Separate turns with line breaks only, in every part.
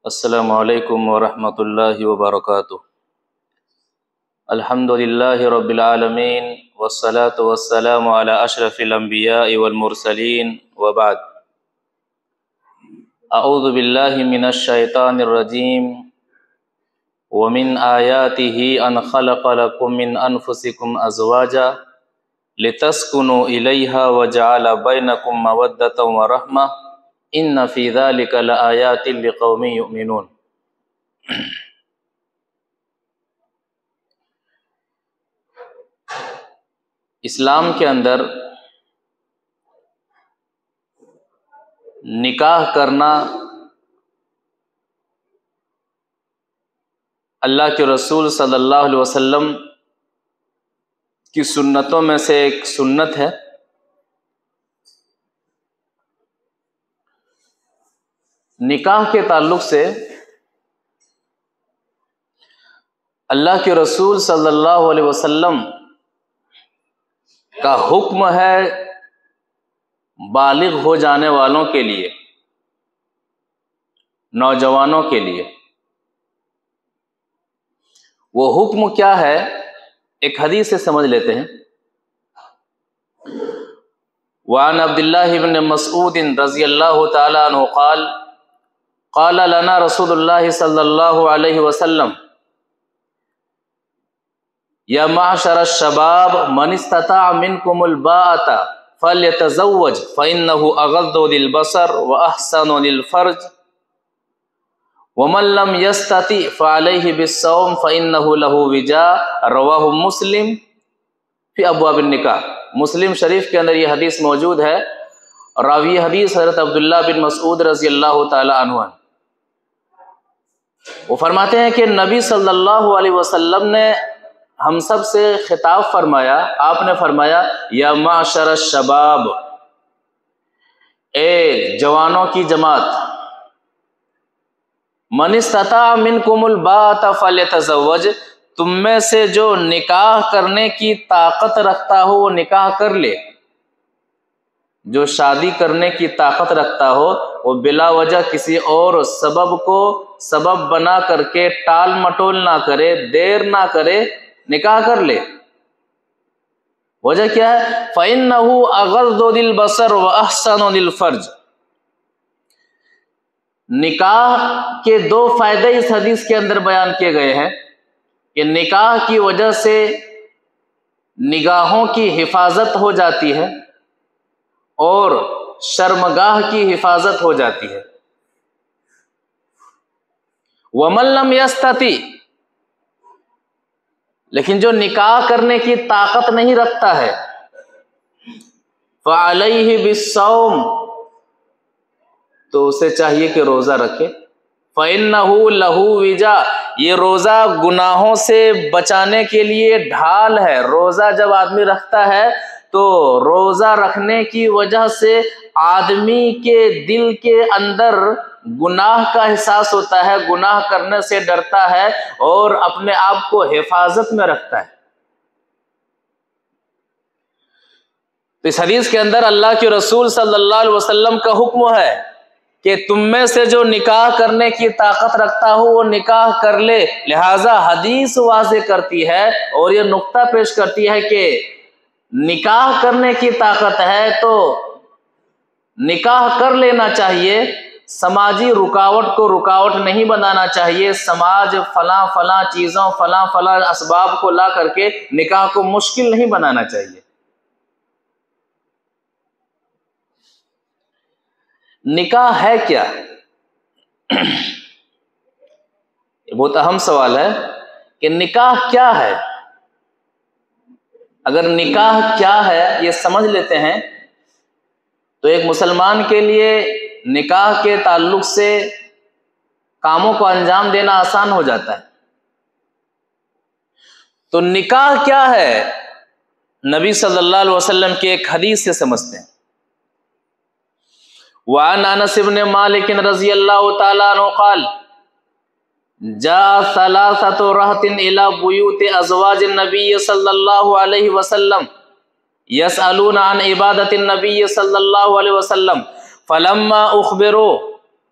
السلام علیکم ورحمۃ اللہ وبرکاتہ۔ الحمد للہ رب العالمین والصلاة والسلام علی اشرف الانبیاء والمرسلین وبعد۔ اعوذ باللہ من الشیطان الرجیم۔ ومن آیاتہ ان خلق لکم من انفسکم ازواجا لتسکنوا الیہا وجعل بینکم مودۃ ورحمۃ ان فی ذلک لآیات لقوم یؤمنون۔ اسلام کے اندر نکاح کرنا اللہ کے رسول صلی اللہ علیہ وسلم کی سنتوں میں سے ایک سنت ہے۔ نکاح کے تعلق سے اللہ کے رسول صلی اللہ علیہ وسلم کا حکم ہے بالغ ہو جانے والوں کے لیے، نوجوانوں کے لیے۔ وہ حکم کیا ہے ایک حدیث سے سمجھ لیتے ہیں۔ وعن عبداللہ بن مسعود رضی اللہ تعالی عنہ قال قال لنا رسول اللہ صلی اللہ علیہ وسلم یا معشر الشباب من استطاع منکم الباءۃ فلیتزوج فإنہ اغض للبصر واحسن للفرج ومن لم یستطع فعلیہ بالصوم فإنہ لہ وجاء رواہ مسلم فی ابواب النکاح۔ مسلم شریف کے اندر یہ حدیث موجود ہے۔ راوی حدیث حضرت عبداللہ بن مسعود رضی اللہ تعالی عنہ، وہ فرماتے ہیں کہ نبی صلی اللہ علیہ وسلم نے ہم سب سے خطاب فرمایا، آپ نے فرمایا یا معشر الشباب، اے جوانوں کی جماعت، من استطاع منکم الباءۃ فلیتزوج، تم میں سے جو نکاح کرنے کی طاقت رکھتا ہو وہ نکاح کر لے۔ جو شادی کرنے کی طاقت رکھتا ہو وہ بلا وجہ کسی اور سبب کو سبب بنا کر کے ٹال مٹول نہ کرے، دیر نہ کرے، نکاح کر لے۔ وجہ کیا ہے؟ فَإِنَّهُ أَغَضُّ لِلْبَصَرِ وَأَحْسَنُ لِلْفَرْجِ۔ نکاح کے دو فائدے اس حدیث کے اندر بیان کیے گئے ہیں کہ نکاح کی وجہ سے نگاہوں کی حفاظت ہو جاتی ہے اور شرمگاہ کی حفاظت ہو جاتی ہے۔ وَمَن لَّمْ يَسْتَطِعْ، لیکن جو نکاح کرنے کی طاقت نہیں رکھتا ہے، فَعَلَيْهِ بِالصَّوْمِ، تو اسے چاہیے کہ روزہ رکھے۔ فَإِنَّهُ لَهُ وِجَاء، یہ روزہ گناہوں سے بچانے کے لیے ڈھال ہے۔ روزہ جب آدمی رکھتا ہے تو روزہ رکھنے کی وجہ سے آدمی کے دل کے اندر گناہ کا احساس ہوتا ہے، گناہ کرنے سے ڈرتا ہے اور اپنے آپ کو حفاظت میں رکھتا ہے۔ تو اس حدیث کے اندر اللہ کے رسول صلی اللہ علیہ وسلم کا حکم ہے کہ تم میں سے جو نکاح کرنے کی طاقت رکھتا ہو وہ نکاح کر لے۔ لہٰذا حدیث واضح کرتی ہے اور یہ نقطہ پیش کرتی ہے کہ نکاح کرنے کی طاقت ہے تو نکاح کر لینا چاہیے۔ سماجی رکاوٹ کو رکاوٹ نہیں بنانا چاہیے۔ سماج فلاں فلاں چیزوں فلاں فلاں اسباب کو لا کر کے نکاح کو مشکل نہیں بنانا چاہیے۔ نکاح ہے کیا؟ یہ بہت اہم سوال ہے کہ نکاح کیا ہے۔ اگر نکاح کیا ہے یہ سمجھ لیتے ہیں تو ایک مسلمان کے لیے نکاح کے تعلق سے کاموں کو انجام دینا آسان ہو جاتا ہے۔ تو نکاح کیا ہے نبی صلی اللہ علیہ وسلم کی ایک حدیث سے سمجھتے ہیں۔ وعن انس بن مالک رضی اللہ تعالی عنہ قال جاء ثلاثة رهط الى بيوت ازواج النبي صلی اللہ علیہ وسلم يسألون عن عبادة النبي صلی اللہ علیہ وسلم فلما اخبروا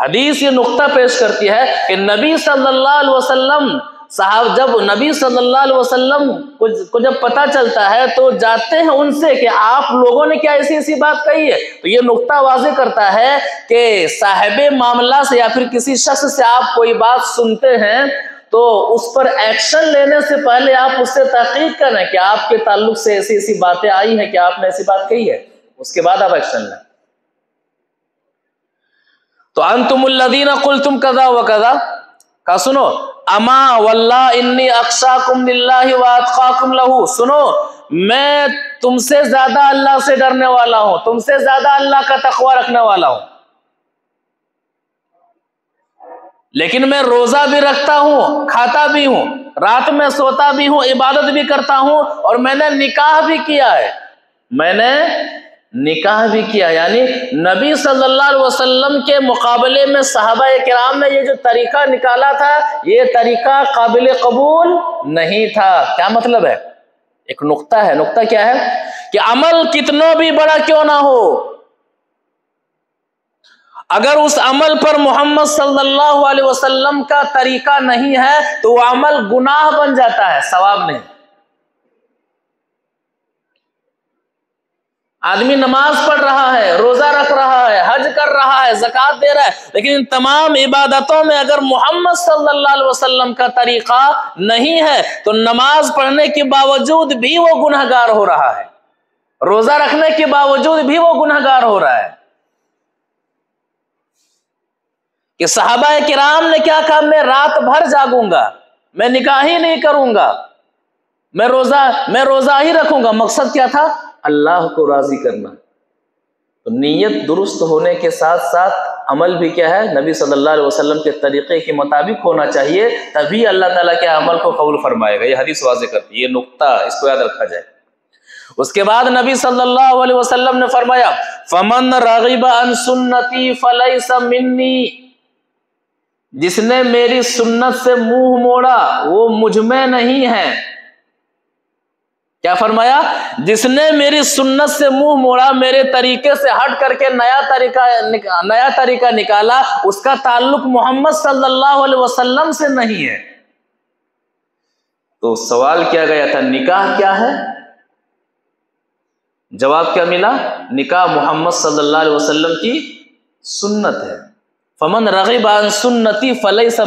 حدیث یہ نقطہ پیش کرتی ہے کہ نبی صلی اللہ علیہ وسلم جب نبی صلی اللہ علیہ وسلم کو جب پتہ چلتا ہے تو جاتے ہیں ان سے کہ آپ لوگوں نے کیا ایسی ایسی بات کہی ہے. تو یہ نقطہ واضح کرتا ہے کہ صاحب معاملہ سے یا پھر کسی شخص سے آپ کوئی بات سنتے ہیں تو اس پر ایکشن لینے سے پہلے آپ اس سے تحقیق کریں کہ آپ کے تعلق سے ایسی ایسی باتیں آئی ہیں کہ آپ نے ایسی بات کہی ہے، اس کے بعد آپ ایکشن لیں. تو انتم الذین قلتم کذا وکذا کا سنو، اما واللہ انی اخشاکم للہ واتقاکم لہ، سنو میں تم سے زیادہ اللہ سے ڈرنے والا ہوں، تم سے زیادہ اللہ کا تقوی رکھنے والا ہوں، لیکن میں روزہ بھی رکھتا ہوں، کھاتا بھی ہوں، رات میں سوتا بھی ہوں، عبادت بھی کرتا ہوں، اور میں نے نکاح بھی کیا ہے، میں نے نکاح بھی کیا. یعنی نبی صلی اللہ علیہ وسلم کے مقابلے میں صحابہ کرام نے یہ جو طریقہ نکالا تھا یہ طریقہ قابل قبول نہیں تھا. کیا مطلب ہے؟ ایک نقطہ ہے. نقطہ کیا ہے؟ کہ عمل کتنا بھی بڑا کیوں نہ ہو، اگر اس عمل پر محمد صلی اللہ علیہ وسلم کا طریقہ نہیں ہے تو وہ عمل گناہ بن جاتا ہے، ثواب نہیں. آدمی نماز پڑھ رہا ہے، روزہ رکھ رہا ہے، حج کر رہا ہے، زکوٰۃ دے رہا ہے، لیکن ان تمام عبادتوں میں اگر محمد صلی اللہ علیہ وسلم کا طریقہ نہیں ہے تو نماز پڑھنے کے باوجود بھی وہ گنہگار ہو رہا ہے، روزہ رکھنے کے باوجود بھی وہ گنہگار ہو رہا ہے. کہ صحابہ کرام نے کیا کہا؟ میں رات بھر جاگوں گا، میں نکاح ہی نہیں کروں گا، میں روزہ ہی رکھوں گا. مقصد کیا تھا؟ اللہ کو راضی کرنا. تو نیت درست ہونے کے ساتھ ساتھ عمل بھی کیا ہے؟ نبی صلی اللہ علیہ وسلم کے طریقے کے مطابق ہونا چاہیے، تبھی اللہ تعالیٰ کے عمل کو قبول فرمائے گا. یہ حدیث واضح کرتی ہے، یہ نقطہ اس کو یاد رکھا جائے. اس کے بعد نبی صلی اللہ علیہ وسلم نے فرمایا فَمَن رَغِبَ عَن سُنَّتِي فَلَيْسَ مِنِّي، جس نے میری سنت سے منہ موڑا وہ مجھ میں نہیں ہے. کیا فرمایا؟ جس نے میری سنت سے منہ موڑا، میرے طریقے سے ہٹ کر کے نیا طریقہ نکالا، اس کا تعلق محمد صلی اللہ علیہ وسلم سے نہیں ہے. تو سوال کیا گیا تھا نکاح کیا ہے؟ جواب کیا ملا؟ نکاح محمد صلی اللہ علیہ وسلم کی سنت ہے. فمن رغب عن سنتی فلیس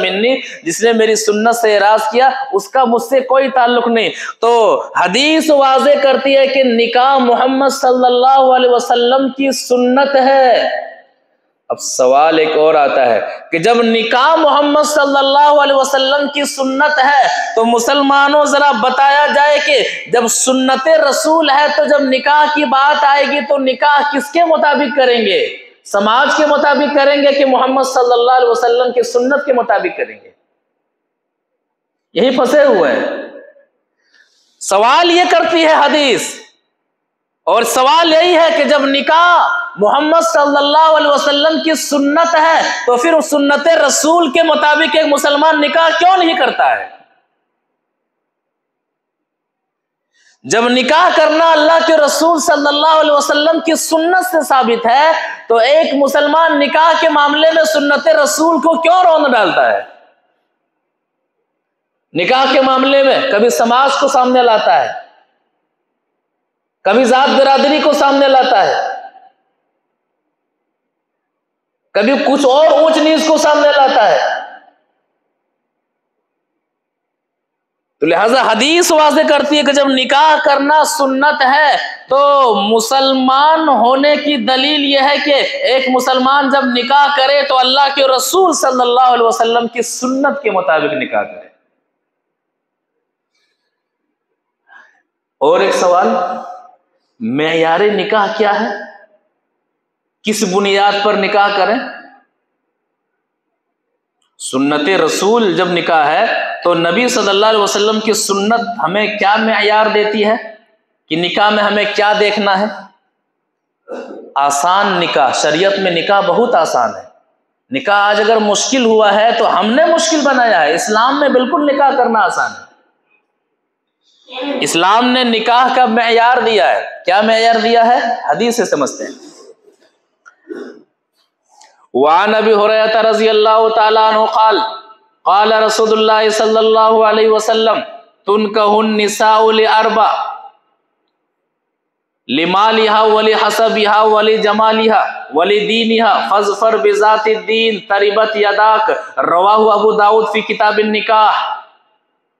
منی، جس نے میری سنت سے اعراض کیا اس کا مجھ سے کوئی تعلق نہیں. تو حدیث واضح کرتی ہے کہ نکاح محمد صلی اللہ علیہ وسلم کی سنت ہے. اب سوال ایک اور آتا ہے کہ جب نکاح محمد صلی اللہ علیہ وسلم کی سنت ہے تو مسلمانوں ذرا بتایا جائے کہ جب سنت رسول ہے تو جب نکاح کی بات آئے گی تو نکاح کس کے مطابق کریں گے؟ سماج کے مطابق کریں گے کہ محمد صلی اللہ علیہ وسلم کی سنت کے مطابق کریں گے؟ یہی پھنسے ہوئے ہیں. سوال یہ کرتی ہے حدیث، اور سوال یہی ہے کہ جب نکاح محمد صلی اللہ علیہ وسلم کی سنت ہے تو پھر سنت رسول کے مطابق ایک مسلمان نکاح کیوں نہیں کرتا ہے؟ جب نکاح کرنا اللہ کے رسول صلی اللہ علیہ وسلم کی سنت سے ثابت ہے تو ایک مسلمان نکاح کے معاملے میں سنت رسول کو کیوں روند ڈالتا ہے؟ نکاح کے معاملے میں کبھی سماج کو سامنے لاتا ہے، کبھی ذات برادری کو سامنے لاتا ہے، کبھی کچھ اور اونچ نیچ کو سامنے لاتا ہے. تو لہذا حدیث واضح کرتی ہے کہ جب نکاح کرنا سنت ہے تو مسلمان ہونے کی دلیل یہ ہے کہ ایک مسلمان جب نکاح کرے تو اللہ کے رسول صلی اللہ علیہ وسلم کی سنت کے مطابق نکاح کرے. اور ایک سوال، معیار نکاح کیا ہے؟ کس بنیاد پر نکاح کریں؟ سنت رسول جب نکاح ہے تو نبی صلی اللہ علیہ وسلم کی سنت ہمیں کیا معیار دیتی ہے کہ نکاح میں ہمیں کیا دیکھنا ہے؟ آسان نکاح، شریعت میں نکاح بہت آسان ہے. نکاح آج اگر مشکل ہوا ہے تو ہم نے مشکل بنایا ہے. اسلام میں بالکل نکاح کرنا آسان ہے. اسلام نے نکاح کا معیار دیا ہے. کیا معیار دیا ہے؟ حدیث سے سمجھتے ہیں. وعن ابی ہریرہ رضی اللہ تعالی عنہ قال قال رسول اللہ صلی اللہ علیہ وسلم تنکح النساء لاربع لمالها ولحسبها ولجمالها ولدینها فاظفر بذات الدین تربت یداک، رواہ ابو داؤد فی کتاب النکاح۔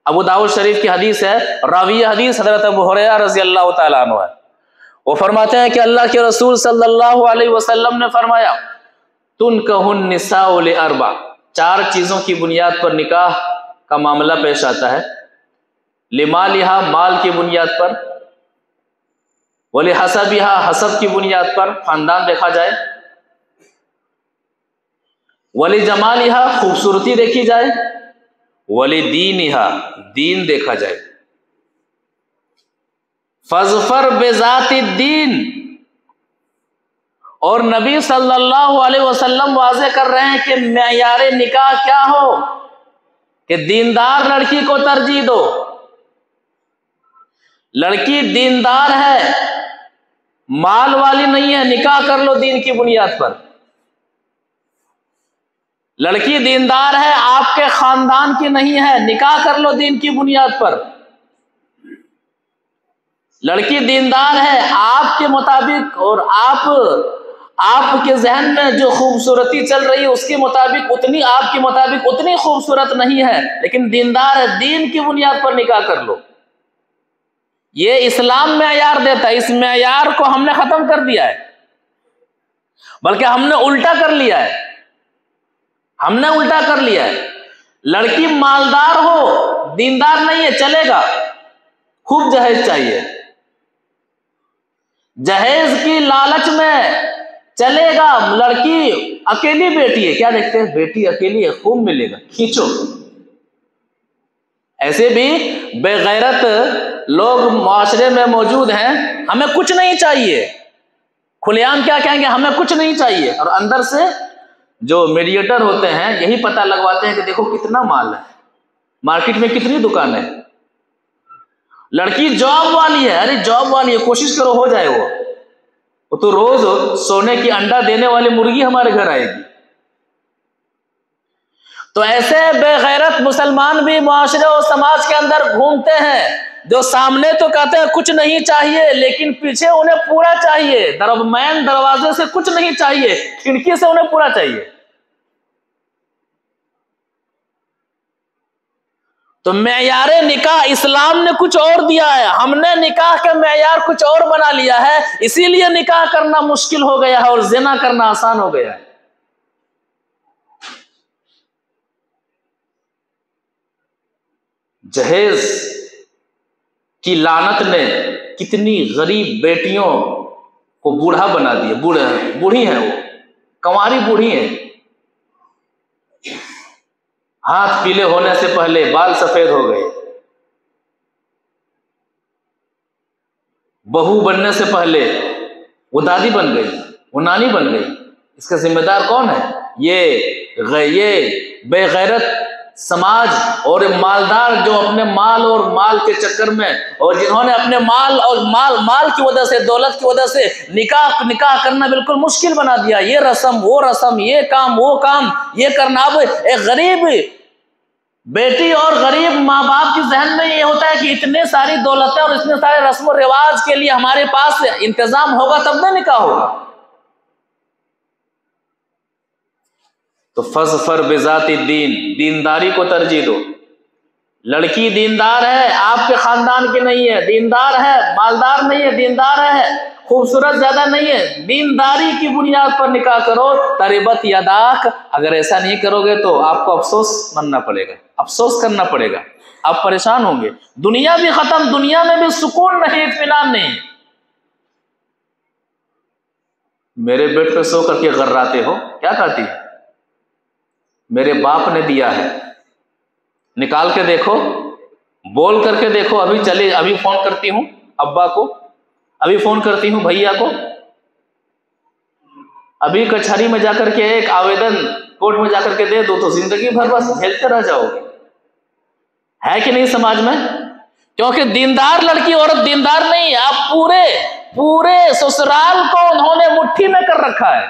ابو داؤد شریف کی حدیث ہے، راوی حدیث حضرت ابو ہریرہ رضی اللہ تعالیٰ عنہ ہے۔ وہ فرماتے ہیں کہ اللہ کے رسول صلی اللہ علیہ وسلم نے فرمایا تنکح النساء لاربع، 4 چیزوں کی بنیاد پر نکاح کا معاملہ پیش آتا ہے۔ لمالہا، مال کی بنیاد پر، ولحسبہا، حسب کی بنیاد پر، خاندان دیکھا جائے، ولجمالہا، خوبصورتی دیکھی جائے، ولدینہا، دین دیکھا جائے۔ فاظفر بذات الدین، اور نبی صلی اللہ علیہ وسلم واضح کر رہے ہیں کہ معیار نکاح کیا ہو، کہ دیندار لڑکی کو ترجیح دو۔ لڑکی دیندار ہے، مال والی نہیں ہے، نکاح کر لو دین کی بنیاد پر۔ لڑکی دیندار ہے، آپ کے خاندان کی نہیں ہے، نکاح کر لو دین کی بنیاد پر۔ لڑکی دیندار ہے، آپ کے مطابق اور آپ کے ذہن میں جو خوبصورتی چل رہی ہے اس کے مطابق اتنی خوبصورت نہیں ہے، لیکن دیندار ہے، دین کی بنیاد پر نکاح کر لو۔ یہ اسلام معیار دیتا ہے، اس معیار کو ہم نے ختم کر دیا ہے، بلکہ ہم نے الٹا کر لیا ہے۔ لڑکی مالدار ہو، دیندار نہیں ہے، چلے گا، خوب جہیز چاہیے، جہیز کی لالچ میں چلے گا۔ لڑکی اکیلی بیٹی ہے، کیا دیکھتے ہیں، بیٹی اکیلی ہے، خوب ملے گا، کھینچو۔ ایسے بھی بے غیرت لوگ معاشرے میں موجود ہیں، ہمیں کچھ نہیں چاہیے، کھلے عام کیا کہیں گے، ہمیں کچھ نہیں چاہیے، اور اندر سے جو میڈیٹر ہوتے ہیں یہی پتہ لگواتے ہیں کہ دیکھو کتنا مال ہے، مارکیٹ میں کتنی دکانیں ہیں۔ لڑکی جاب والی ہے، ارے جاب والی ہے، کوشش کرو ہو جائے، وہ تو روز سونے کی انڈا دینے والی مرغی ہمارے گھر آئے گی۔ تو ایسے بے غیرت مسلمان بھی معاشرے اور سماج کے اندر گھومتے ہیں، جو سامنے تو کہتے ہیں کچھ نہیں چاہیے، لیکن پیچھے انہیں پورا چاہیے۔ مین دروازے سے کچھ نہیں چاہیے، کھڑکی سے انہیں پورا چاہیے۔ تو معیار نکاح اسلام نے کچھ اور دیا ہے، ہم نے نکاح کا معیار کچھ اور بنا لیا ہے، اسی لیے نکاح کرنا مشکل ہو گیا ہے اور زنا کرنا آسان ہو گیا ہے۔ جہیز کی لعنت نے کتنی غریب بیٹیوں کو بوڑھا بنا دیا، بوڑھی ہیں، وہ کنواری بوڑھی ہیں، ہاتھ پیلے ہونے سے پہلے بال سفید ہو گئے، بہو بننے سے پہلے وہ دادی بن گئی، وہ نانی بن گئی۔ اس کا ذمہ دار کون ہے؟ یہ بے غیرت سماج اور مالدار جو اپنے مال اور مال کے چکر میں، اور جنہوں نے اپنے مال کی وجہ سے، دولت کی وجہ سے نکاح کرنا بالکل مشکل بنا دیا۔ یہ رسم وہ رسم، یہ کام وہ کام، یہ کرنا۔ اب ایک غریب بیٹی اور غریب ماں باپ کے ذہن میں یہ ہوتا ہے کہ اتنے ساری دولتیں اور اتنے سارے رسم و رواج کے لیے ہمارے پاس انتظام ہوگا تب نہ نکاح ہوگا۔ تو فاظفر بذات الدین، دینداری کو ترجیح دو۔ لڑکی دیندار ہے، آپ کے خاندان کی نہیں ہے، دیندار ہے، مالدار نہیں ہے، دیندار ہے، خوبصورت زیادہ نہیں ہے، دینداری کی بنیاد پر نکاح کرو۔ تربت یداک، اگر ایسا نہیں کرو گے تو آپ کو افسوس ماننا پڑے گا، افسوس کرنا پڑے گا، آپ پریشان ہوں گے، دنیا بھی ختم، دنیا میں بھی سکون نہیں، اطمینان نہیں۔ میرے بیڈ پہ سو کر کے غراتے ہو، کیا کہتی ہے؟ میرے باپ نے دیا ہے، نکال کے دیکھو، بول کر کے دیکھو، ابھی فون کرتی ہوں ابا کو، ابھی فون کرتی ہوں بھیا کو، ابھی کچہری میں جا کر کے ایک آویدن کورٹ میں جا کر کے دے دو تو زندگی بھر بس جھیلتے رہ جاؤ گے۔ ہے کہ نہیں سماج میں؟ کیونکہ دیندار لڑکی عورت دیندار نہیں ہے، آپ پورے سسرال کو انہوں نے مٹھی میں کر رکھا ہے۔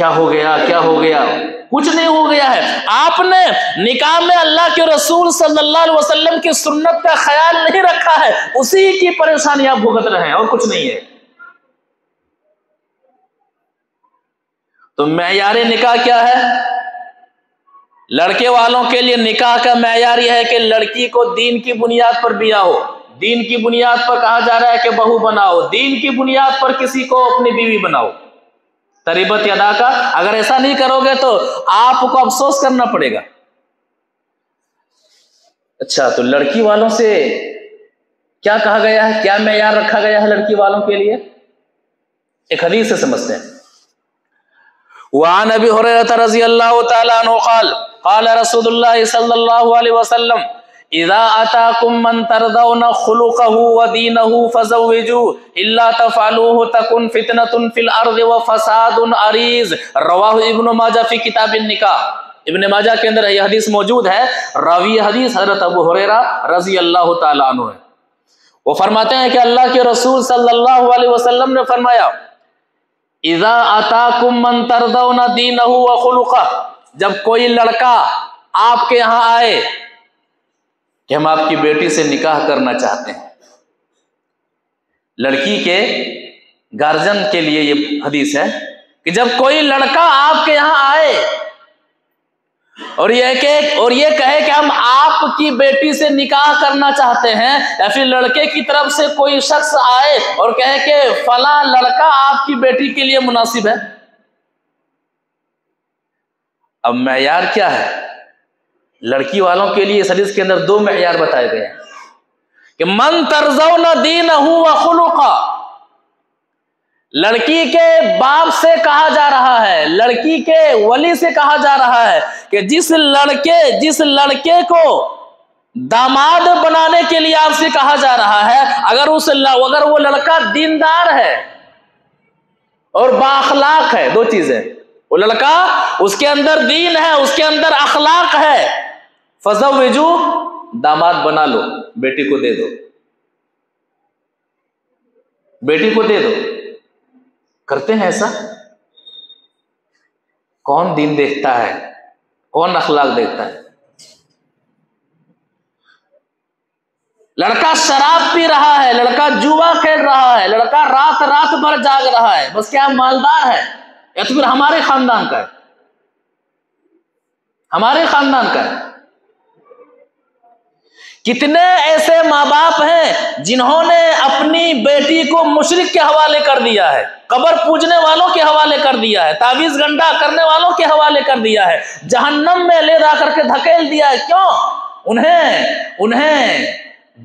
کیا ہو گیا کیا ہو گیا؟ کچھ نہیں ہو گیا ہے. آپ نے نکاح میں اللہ کے رسول صلی اللہ علیہ وسلم کی سنت کا خیال نہیں رکھا ہے، اسی کی پریشانی آپ بھگت رہے ہیں اور کچھ نہیں ہے. تو معیار نکاح کیا ہے؟ لڑکے والوں کے لیے نکاح کا معیار یہ ہے کہ لڑکی کو دین کی بنیاد پر بیاہ ہو. دین کی بنیاد پر کہا جا رہا ہے کہ بہو بناؤ، دین کی بنیاد پر کسی کو اپنی بیوی بناؤ. تریبت یدا کا. اگر ایسا نہیں کرو گے تو آپ کو افسوس کرنا پڑے گا. اچھا، تو لڑکی والوں سے کیا کہا گیا ہے، کیا معیار رکھا گیا ہے لڑکی والوں کے لیے؟ ایک حدیث سے سمجھتے ہیں. وعن ابی ہریرہ رضی اللہ تعالی عنہ قال قال رسول اللہ صلی اللہ علیہ وسلم اذا اتاکم من ترضون خلقه ودینه فزوجوه الا تفعلوه تکن فتنة فی الارض وفساد عریض. رواہ ابن ماجہ فی کتاب النکاح. ابن ماجہ کے اندر یہ حدیث موجود ہے. راوی حدیث حضرت ابو ہریرہ رضی اللہ تعالی عنہ ہے. وہ فرماتے ہیں کہ اللہ کے رسول صلی اللہ علیہ وسلم نے فرمایا اذا اتاکم من ترضون دینہ وخلقہ، جب کوئی لڑکا آپ کے یہاں آئے کہ ہم آپ کی بیٹی سے نکاح کرنا چاہتے ہیں. لڑکی کے گارجن کے لیے یہ حدیث ہے کہ جب کوئی لڑکا آپ کے یہاں آئے اور یہ کہے کہ ہم آپ کی بیٹی سے نکاح کرنا چاہتے ہیں، یا پھر لڑکے کی طرف سے کوئی شخص آئے اور کہے کہ فلاں لڑکا آپ کی بیٹی کے لیے مناسب ہے. اب معیار کیا ہے؟ لڑکی والوں کے لیے اس حدیث کے اندر دو معیار بتائے گئے ہیں کہ من ترضون دینہ وخلقہ. لڑکی کے باپ سے کہا جا رہا ہے، لڑکی کے ولی سے کہا جا رہا ہے کہ جس لڑکے کو داماد بنانے کے لیے آپ سے کہا جا رہا ہے، اگر وہ لڑکا دیندار ہے اور بااخلاق ہے، دو چیزیں، وہ لڑکا اس کے اندر دین ہے، اس کے اندر اخلاق ہے، فزوجو، داماد بنا لو، بیٹی کو دے دو، بیٹی کو دے دو. کرتے ہیں ایسا؟ کون دین دیکھتا ہے، کون اخلاق دیکھتا ہے؟ لڑکا شراب پی رہا ہے، لڑکا جوا کھیل رہا ہے، لڑکا رات بھر جاگ رہا ہے، بس کیا مالدار ہے یا تو پھر ہمارے خاندان کا ہے، ہمارے خاندان کا ہے. کتنے ایسے ماں باپ ہیں جنہوں نے اپنی بیٹی کو مشرک کے حوالے کر دیا ہے، قبر پوجنے والوں کے حوالے کر دیا ہے، تعویذ گنڈا کرنے والوں کے حوالے کر دیا ہے، جہنم میں لے جا کر کے دھکیل دیا ہے. کیوں؟ انہیں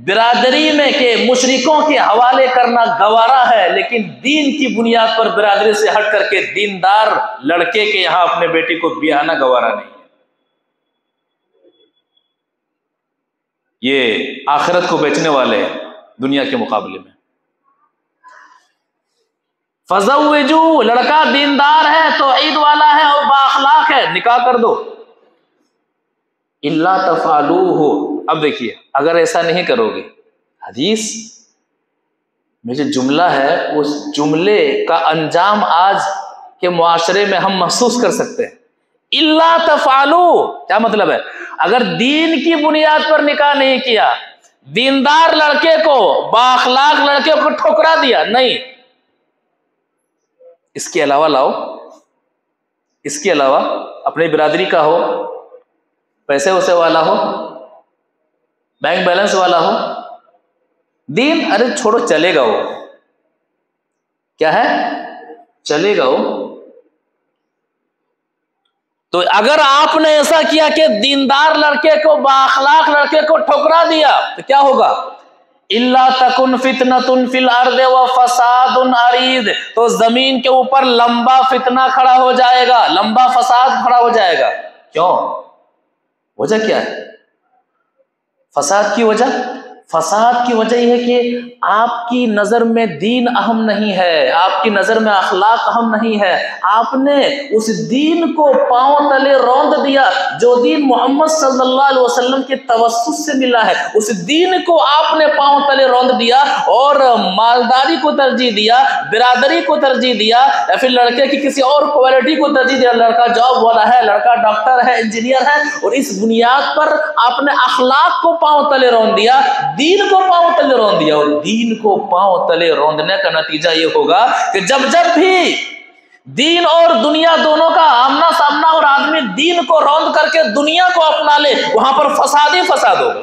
برادری میں کے مشرکوں کے حوالے کرنا گوارا ہے، لیکن دین کی بنیاد پر برادری سے ہٹ کر کے دیندار لڑکے کے یہاں اپنے بیٹی کو بیاہنا گوارا نہیں. یہ آخرت کو بیچنے والے ہیں دنیا کے مقابلے میں. فزوجو، لڑکا دیندار ہے، توحید والا ہے اور بااخلاق ہے، نکاح کر دو. الا تفعلوہ، اب دیکھیے اگر ایسا نہیں کرو گے، حدیث میں جو جملہ ہے اس جملے کا انجام آج کے معاشرے میں ہم محسوس کر سکتے ہیں. الا تفعلوا کیا مطلب ہے؟ اگر دین کی بنیاد پر نکاح نہیں کیا، دیندار لڑکے کو، بااخلاق لڑکے کو ٹھکرا دیا، نہیں، اس کے علاوہ لاؤ، اس کے علاوہ اپنی برادری کا ہو، پیسے ویسے والا ہو، بینک بیلنس والا ہو، دین، ارے چھوڑو، چلے گا وہ، کیا ہے؟ چلے گا وہ. تو اگر آپ نے ایسا کیا کہ دیندار لڑکے کو، بااخلاق لڑکے کو ٹھکرا دیا تو کیا ہوگا؟ الا تکن فتنة فی الارض وفساد عریض، تو زمین کے اوپر لمبا فتنہ کھڑا ہو جائے گا، لمبا فساد کھڑا ہو جائے گا. کیوں؟ وجہ کیا ہے فساد کی وجہ؟ فساد کی وجہ یہ ہے کہ آپ کی نظر میں دین اہم نہیں ہے، آپ کی نظر میں اخلاق اہم نہیں ہے، آپ نے اس دین کو پاؤں تلے روند دیا جو دین محمد صلی اللہ علیہ وسلم کے توسط سے ملا ہے، اس دین کو آپ نے پاؤں تلے روند دیا اور مالداری کو ترجیح دیا، برادری کو ترجیح دیا، یا پھر لڑکے کی کسی اور کوالٹی کو ترجیح دیا، لڑکا جاب والا ہے، لڑکا ڈاکٹر ہے، انجینئر ہے، اور اس بنیاد پر آپ نے اخلاق کو پاؤں تلے روند دیا، دین کو پاؤں تلے روند دیا۔ اور دین کو پاؤں تلے روندنے کا نتیجہ یہ ہوگا کہ جب بھی دین اور دنیا دونوں کا آمنا سامنا اور آدمی دین کو روند کر کے دنیا کو اپنا لے، وہاں پر فساد ہی فساد ہوگا،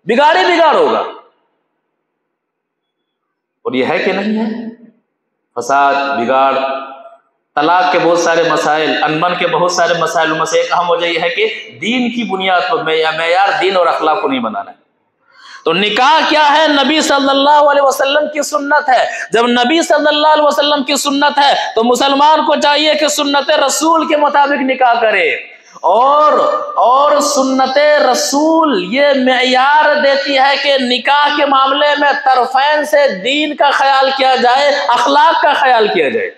بگاڑ ہی بگاڑ ہوگا۔ اور یہ ہے کہ نہیں ہے؟ فساد، بگاڑ، طلاق کے بہت سارے مسائل، انبن کے بہت سارے مسائل میں سے ایک اہم وجہ یہ ہے کہ دین کی بنیاد پر معیار دین اور اخلاق کو نہیں بنانا ہے۔ تو نکاح کیا ہے؟ نبی صلی اللہ علیہ وسلم کی سنت ہے۔ جب نبی صلی اللہ علیہ وسلم کی سنت ہے تو مسلمان کو چاہیے کہ سنت رسول کے مطابق نکاح کرے، اور سنت رسول یہ معیار دیتی ہے کہ نکاح کے معاملے میں طرفین سے دین کا خیال کیا جائے، اخلاق کا خیال کیا جائے۔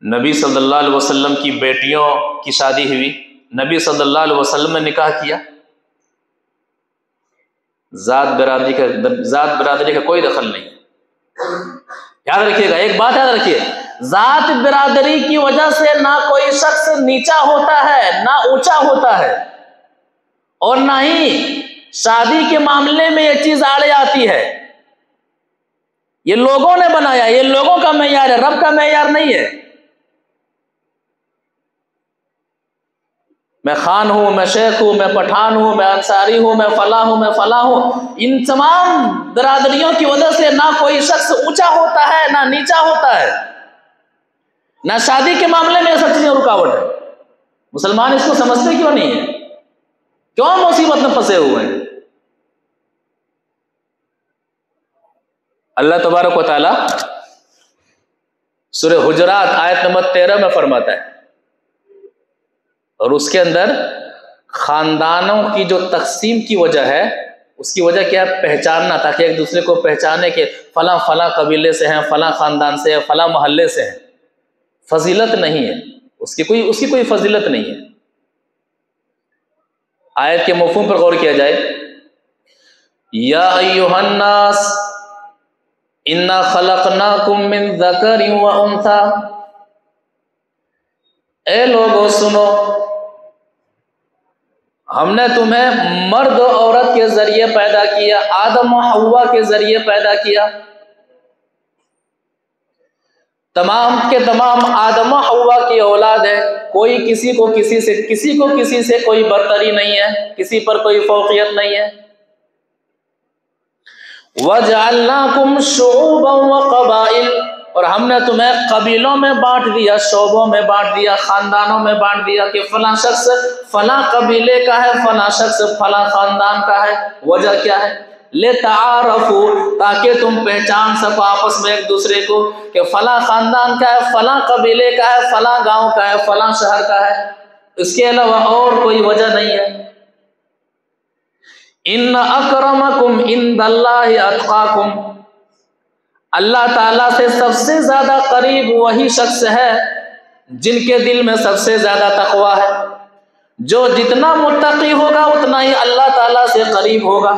نبی صلی اللہ علیہ وسلم کی بیٹیوں کی شادی ہوئی، نبی صلی اللہ علیہ وسلم نے نکاح کیا، ذات برادری کا کوئی دخل نہیں۔ یاد رکھیے گا، ایک بات یاد رکھیے، ذات برادری کی وجہ سے نہ کوئی شخص نیچا ہوتا ہے نہ اونچا ہوتا ہے، اور نہ ہی شادی کے معاملے میں یہ چیز آڑے آتی ہے۔ یہ لوگوں نے بنایا، یہ لوگوں کا معیار ہے، رب کا معیار نہیں ہے۔ میں خان ہوں، میں شیخ ہوں، میں پٹھان ہوں، میں انصاری ہوں، میں فلاں ہوں، میں فلاں ہوں، ان تمام برادریوں کی وجہ سے نہ کوئی شخص اونچا ہوتا ہے نہ نیچا ہوتا ہے، نہ شادی کے معاملے میں یہ سب چیزیں رکاوٹ ہے۔ مسلمان اس کو سمجھتے کیوں نہیں ہے؟ کیوں مصیبت میں پھنسے ہوئے ہیں؟ اللہ تبارک و تعالی سورہ حجرات آیت نمبر 13 میں فرماتا ہے، اور اس کے اندر خاندانوں کی جو تقسیم کی وجہ ہے، اس کی وجہ کیا ہے؟ پہچاننا، تاکہ ایک دوسرے کو پہچانے کہ فلاں فلاں قبیلے سے ہیں، فلاں خاندان سے ہیں، فلاں محلے سے ہیں۔ فضیلت نہیں ہے، اس کی کوئی فضیلت نہیں ہے۔ آیت کے مفہوم پر غور کیا جائے، یا ایھا الناس انا خلقناکم من ذکر و انثی، اے لوگو سنو، ہم نے تمہیں مرد و عورت کے ذریعے پیدا کیا، آدم و حوا کے ذریعے پیدا کیا۔ تمام کے تمام آدم و حوا کی اولاد ہے، کوئی کسی کو کسی سے کوئی برتری نہیں ہے، کسی پر کوئی فوقیت نہیں ہے۔ وَجَعَلْنَاكُمْ شُعُوبًا وَقَبَائِلَ، اور ہم نے تمہیں قبیلوں میں بانٹ دیا، شعبوں میں بانٹ دیا، خاندانوں میں بانٹ دیا کہ فلاں شخص فلاں قبیلے کا ہے، فلاں شخص فلاں خاندان کا ہے۔ وجہ کیا ہے؟ لِتَعَارَفُوا، تاکہ تم پہچان سکو آپس میں ایک دوسرے کو کہ فلاں خاندان کا ہے، فلاں قبیلے کا ہے، فلاں گاؤں کا ہے، فلاں شہر کا ہے۔ اس کے علاوہ اور کوئی وجہ نہیں ہے۔ ان اکرمکم عند اللہ اتقاکم، اللہ تعالیٰ سے سب سے زیادہ قریب وہی شخص ہے جن کے دل میں سب سے زیادہ تقویٰ ہے۔ جو جتنا متقی ہوگا اتنا ہی اللہ تعالیٰ سے قریب ہوگا۔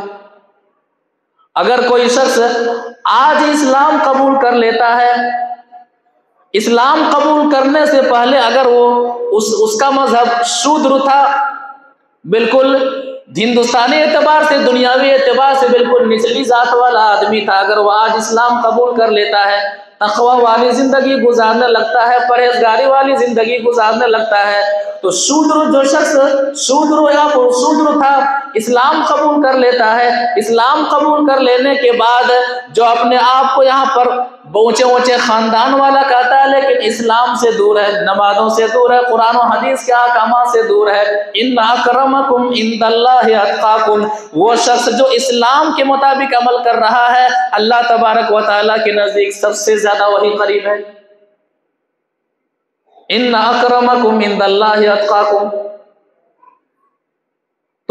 اگر کوئی شخص آج اسلام قبول کر لیتا ہے، اسلام قبول کرنے سے پہلے اگر وہ اس کا مذہب شودر تھا، بالکل ہندوستانی اعتبار سے، دنیاوی اعتبار سے بالکل نچلی ذات والا آدمی تھا، اگر وہ آج اسلام قبول کر لیتا ہے، تقویٰ والی زندگی گزارنے لگتا ہے، پرہیزگاری والی زندگی گزارنے لگتا ہے، تو جو شخص شودر تھا، اسلام قبول کر لیتا ہے۔ اسلام قبول کر لینے کے بعد جو اپنے آپ کو یہاں پر اونچے خاندان والا کہتا ہے، لیکن اسلام سے دور ہے، نمازوں سے دور ہے، قرآن و حدیث کے احکامات سے دور ہے۔ ان اکرمکم عند اللہ اتقاکم، وہ شخص جو اسلام کے مطابق عمل کر رہا ہے، اللہ تبارک و تعالیٰ کے نزدیک سب سے زیادہ وہی قریب ہے۔ ان اکرمکم عند اللہ اتقاکم۔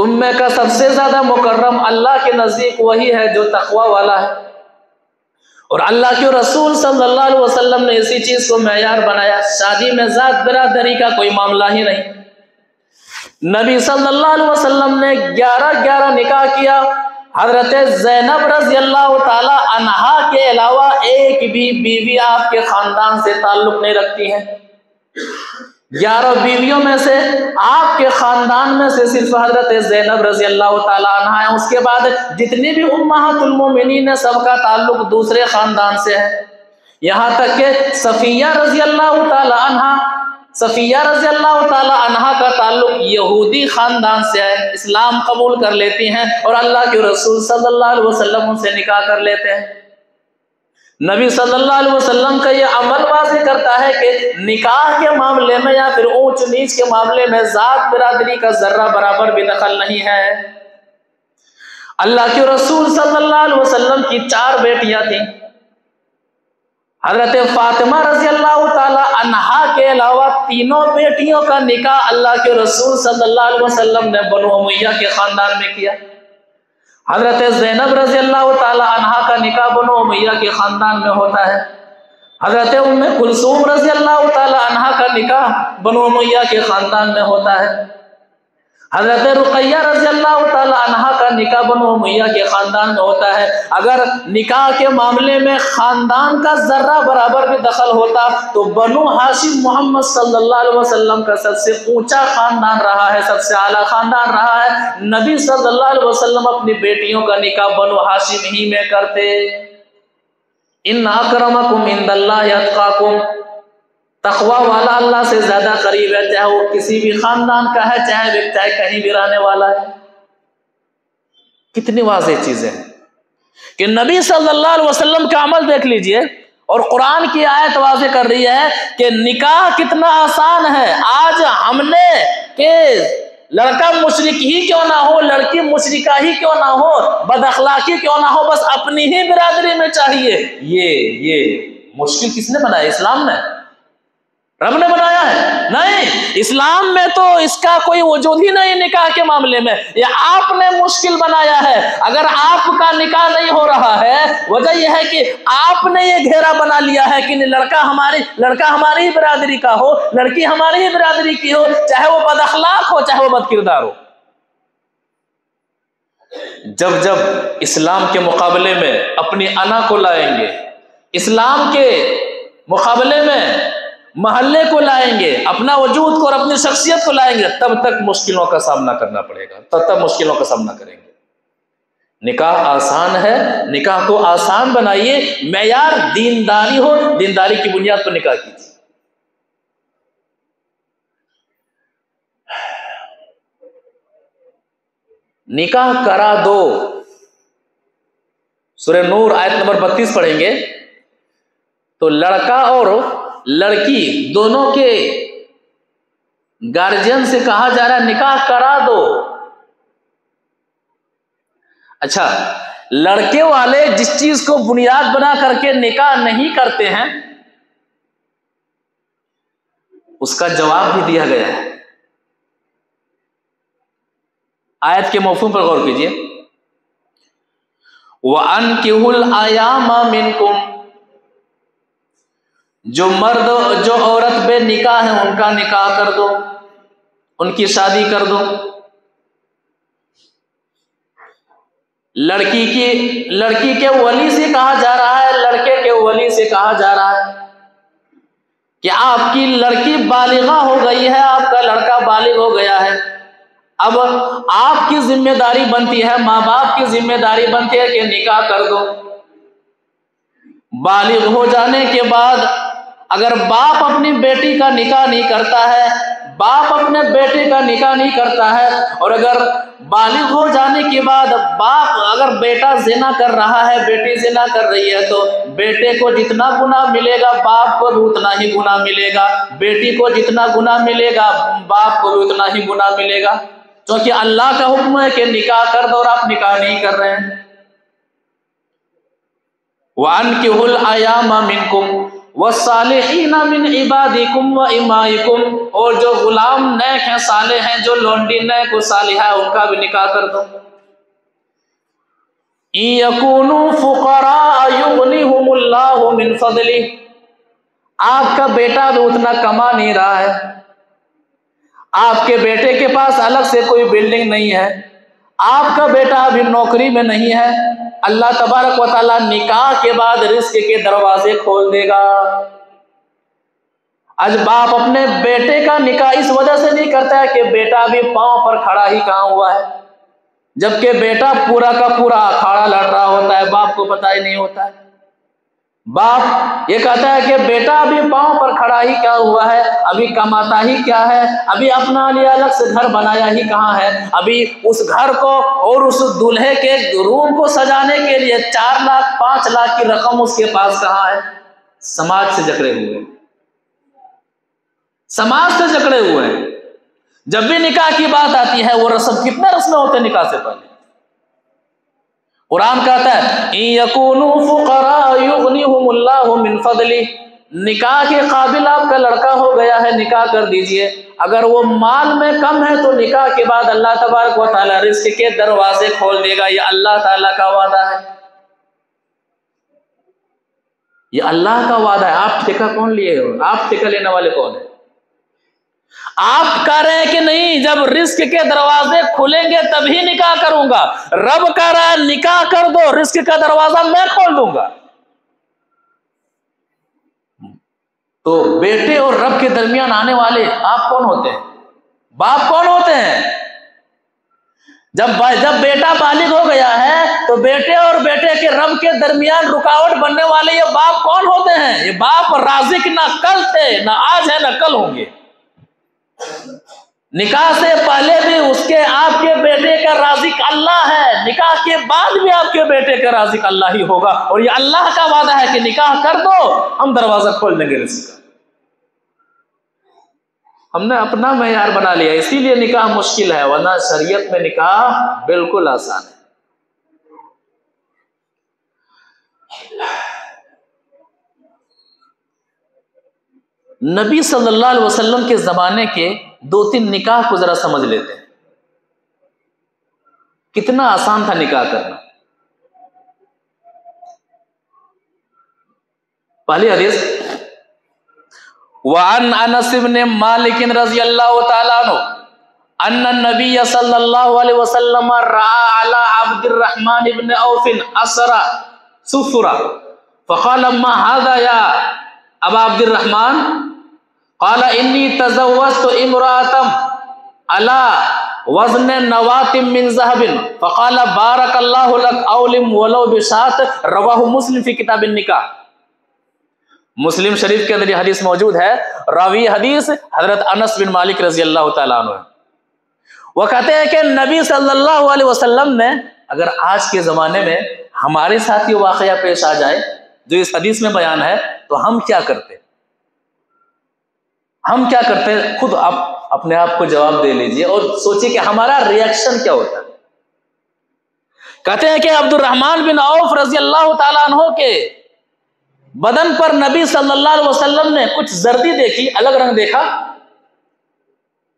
تم میں کا سب سے زیادہ مکرم اللہ کے نزدیک وہی ہے جو تقوی والا ہے. اور اللہ کے رسول صلی اللہ علیہ وسلم نے اسی چیز کو معیار بنایا. شادی میں ذات برادری کا کوئی معاملہ ہی نہیں. نبی صلی اللہ علیہ وسلم نے 11 نکاح کیا. حضرت زینب رضی اللہ تعالی عنہا کے علاوہ ایک بھی بیوی آپ کے خاندان سے تعلق نہیں رکھتی ہیں. 11 بیویوں میں سے آپ کے خاندان میں سے صرف حضرت زینب رضی اللہ تعالی عنہا ہے. اس کے بعد جتنی بھی امہات المومنین ہیں سب کا تعلق دوسرے خاندان سے ہے. یہاں تک کہ صفیہ رضی اللہ تعالی عنہا کا تعلق یہودی خاندان سے ہے. اسلام قبول کر لیتی ہیں اور اللہ کے رسول صلی اللہ علیہ وسلم ان سے نکاح کر لیتے ہیں. نبی صلی اللہ علیہ وسلم کا یہ عمل واضح کرتا ہے کہ نکاح کے معاملے میں یا پھر اونچ نیچ کے معاملے میں ذات برادری کا ذرہ برابر بھی دخل نہیں ہے. اللہ کے رسول صلی اللہ علیہ وسلم کی 4 بیٹیاں تھیں. حضرت فاطمہ رضی اللہ تعالی عنہا کے علاوہ 3 بیٹیوں کا نکاح اللہ کے رسول صلی اللہ علیہ وسلم نے بنو امیہ کے خاندان میں کیا. حضرت زینب رضی اللہ تعالی عنہا کا نکاح بنو امیہ کے خاندان میں ہوتا ہے. حضرت ام کلثوم رضی اللہ تعالی عنہا کا نکاح بنو امیہ کے خاندان میں ہوتا ہے. حضرت رقیہ رضی اللہ تعالی عنہا کا نکاح بنو امیہ کے خاندان میں ہوتا ہے. اگر نکاح کے معاملے میں خاندان کا ذرہ برابر بھی دخل ہوتا تو بنو ہاشم محمد صلی اللہ علیہ وسلم کا سب سے اونچا خاندان رہا ہے, سب سے اعلیٰ خاندان رہا ہے. نبی صلی اللہ علیہ وسلم اپنی بیٹیوں کا نکاح بنو ہاشم ہی میں کرتے. ان اکرمکم عند اللہ اتقاکم, تقوی والا اللہ سے زیادہ قریب ہے, چاہے وہ کسی بھی خاندان کا ہے, چاہے کہیں بھی رہنے والا ہے. کتنی واضح چیزیں ہیں کہ نبی صلی اللہ علیہ وسلم کا عمل دیکھ لیجئے, اور قرآن کی آیت واضح کر رہی ہے کہ نکاح کتنا آسان ہے. آج ہم نے کہ لڑکا مشرک ہی کیوں نہ ہو, لڑکی مشرکہ ہی کیوں نہ ہو, بد اخلاقی کیوں نہ ہو, بس اپنی ہی برادری میں چاہیے. یہ مشکل کس نے بنایا؟ اسلام نے, رب نے بنایا ہے؟ نہیں, اسلام میں تو اس کا کوئی وجود ہی نہیں. نکاح کے معاملے میں یہ آپ نے مشکل بنایا ہے. اگر آپ کا نکاح نہیں ہو رہا ہے, وجہ یہ ہے کہ آپ نے یہ گھیرا بنا لیا ہے کہ لڑکا ہماری ہی برادری کا ہو, لڑکی ہماری ہی برادری کی ہو, چاہے وہ بد اخلاق ہو, چاہے وہ بد کردار ہو. جب اسلام کے مقابلے میں اپنی انا کو لائیں گے, اسلام کے مقابلے میں محلے کو لائیں گے, اپنا وجود کو اور اپنی شخصیت کو لائیں گے, تب تک مشکلوں کا سامنا کرنا پڑے گا, تب مشکلوں کا سامنا کریں گے. نکاح آسان ہے, نکاح کو آسان بنائیے. معیار دینداری ہو, دینداری کی بنیاد پر نکاح کیجیے. نکاح کرا دو. سورہ نور آیت نمبر 32 پڑھیں گے تو لڑکا اور لڑکی دونوں کے گارجین سے کہا جا رہا ہے نکاح کرا دو. اچھا, لڑکے والے جس چیز کو بنیاد بنا کر کے نکاح نہیں کرتے ہیں اس کا جواب بھی دیا گیا ہے. آیت کے مفہوم پر غور کیجیے. وَأَنْكِحُوا الْأَيَامَ مِنْكُمْ, جو عورت بے نکاح ہے ان کا نکاح کر دو, ان کی شادی کر دو. لڑکی کے ولی سے کہا جا رہا ہے, لڑکے کے ولی سے کہا جا رہا ہے کہ آپ کی لڑکی بالغہ ہو گئی ہے, آپ کا لڑکا بالغ ہو گیا ہے. اب آپ کی ذمہ داری بنتی ہے, ماں باپ کی ذمہ داری بنتی ہے کہ نکاح کر دو. بالغ ہو جانے کے بعد اگر باپ اپنی بیٹی کا نکاح نہیں کرتا ہے, باپ اپنے بیٹے کا نکاح نہیں کرتا ہے, اور اگر بالغ ہو جانے کے بعد اگر بیٹا زنا کر رہا ہے, بیٹی زنا کر رہی ہے, تو بیٹے کو جتنا گناہ ملے گا باپ کو بھی اتنا ہی گناہ ملے گا, بیٹی کو جتنا گناہ ملے گا باپ کو بھی اتنا ہی گناہ ملے گا, کیونکہ اللہ کا حکم ہے کہ نکاح کر دو اور آپ نکاح نہیں کر رہے ہیں. وَأَنْكِحُوا الْأَيَامَ مِنْكُمْ والصالحین من عبادکم و امائکم، اور جو غلام نیک ہیں صالح ہیں، جو لونڈی نیک و صالحہ ہے، ان کا بھی نکاح کر دو۔ ان یکونوا فقراء یغنیہم اللہ من فضلہ، آپ کا بیٹا بھی اتنا کما نہیں رہا ہے، آپ کے بیٹے کے پاس الگ سے کوئی بلڈنگ نہیں ہے، آپ کا بیٹا ابھی نوکری میں نہیں ہے، اللہ تبارک و تعالیٰ نکاح کے بعد رزق کے دروازے کھول دے گا۔ آج باپ اپنے بیٹے کا نکاح اس وجہ سے نہیں کرتا ہے کہ بیٹا ابھی پاؤں پر کھڑا ہی کہاں ہوا ہے، جبکہ بیٹا پورا کا پورا اکھاڑا لڑ رہا ہوتا ہے، باپ کو پتہ ہی نہیں ہوتا ہے۔ باپ یہ کہتا ہے کہ بیٹا ابھی پاؤں پر کھڑا ہی کیا ہوا ہے، ابھی کماتا ہی کیا ہے، ابھی اپنا لیے الگ سے گھر بنایا ہی کہاں ہے، ابھی اس گھر کو اور اس دولہے کے روم کو سجانے کے لیے 4 لاکھ 5 لاکھ کی رقم اس کے پاس کہاں ہے۔ سماج سے جکڑے ہوئے ہیں، سماج سے جکڑے ہوئے ہیں۔ جب بھی نکاح کی بات آتی ہے، وہ رسم کتنے رسمیں ہوتے ہیں نکاح سے پہلے۔ قرآن کہتا ہے ان یکونوا فقراء یغنیہم اللہ من فضلہ، نکاح کے قابل آپ کا لڑکا ہو گیا ہے، نکاح کر دیجئے۔ اگر وہ مال میں کم ہے تو نکاح کے بعد اللہ تبارک و تعالیٰ رزق کے دروازے کھول دے گا، یہ اللہ تعالیٰ کا وعدہ ہے، یہ اللہ کا وعدہ ہے۔ آپ ٹھیکہ کون لیے ہو؟ آپ ٹھیکہ لینے والے کون ہیں؟ آپ کہہ رہے ہیں کہ نہیں، جب رزق کے دروازے کھلیں گے تبھی نکاح کروں گا، رب کہہ رہا ہے نکاح کر دو، رزق کا دروازہ میں کھول دوں گا۔ تو بیٹے اور رب کے درمیان آنے والے آپ کون ہوتے ہیں؟ باپ کون ہوتے ہیں؟ جب بیٹا بالغ ہو گیا ہے تو بیٹے اور بیٹے کے رب کے درمیان رکاوٹ بننے والے یہ باپ کون ہوتے ہیں؟ یہ باپ رازق نہ کل تھے، نہ آج ہے، نہ کل ہوں گے۔ نکاح سے پہلے بھی اس کے آپ کے بیٹے کا رازق اللہ ہے، نکاح کے بعد بھی آپ کے بیٹے کا رازق اللہ ہی ہوگا، اور یہ اللہ کا وعدہ ہے کہ نکاح کر دو، ہم دروازہ کھول دیں گے رزق کا۔ ہم نے اپنا معیار بنا لیا، اسی لیے نکاح مشکل ہے، ورنہ شریعت میں نکاح بالکل آسان ہے۔ نبی صلی اللہ علیہ وسلم کے زمانے کے 2-3 نکاح کو ذرا سمجھ لیتے ہیں، کتنا آسان تھا نکاح کرنا۔ پہلی حدیث، وعن انس بن مالک رضی اللہ تعالیٰ عنہ ان النبی صلی اللہ علیہ وسلم رأى على عبد الرحمن بن عوف اسرى سفرا فقال ما هذا يا ابا عبد الرحمن؟ قال انی تزوجت امرأة على وزن نواة من ذهب فقال بارك الله لك اولم ولو بشاة، رواہ مسلم فی کتاب النکاح۔ مسلم شریف کے اندر یہ حدیث موجود ہے، راوی حدیث حضرت انس بن مالک رضی اللہ تعالیٰ عنہ ہے۔ وہ کہتے ہیں کہ نبی صلی اللہ علیہ وسلم نے، اگر آج کے زمانے میں ہمارے ساتھ یہ واقعہ پیش آ جائے جو اس حدیث میں بیان ہے تو ہم کیا کرتے؟ ہم کیا کرتے؟ خود آپ اپنے آپ کو جواب دے لیجئے اور سوچئے کہ ہمارا ریئیکشن کیا ہوتا ہے۔ کہتے ہیں کہ عبد الرحمن بن عوف رضی اللہ تعالیٰ عنہ کے بدن پر نبی صلی اللہ علیہ وسلم نے کچھ زردی دیکھی، الگ رنگ دیکھا،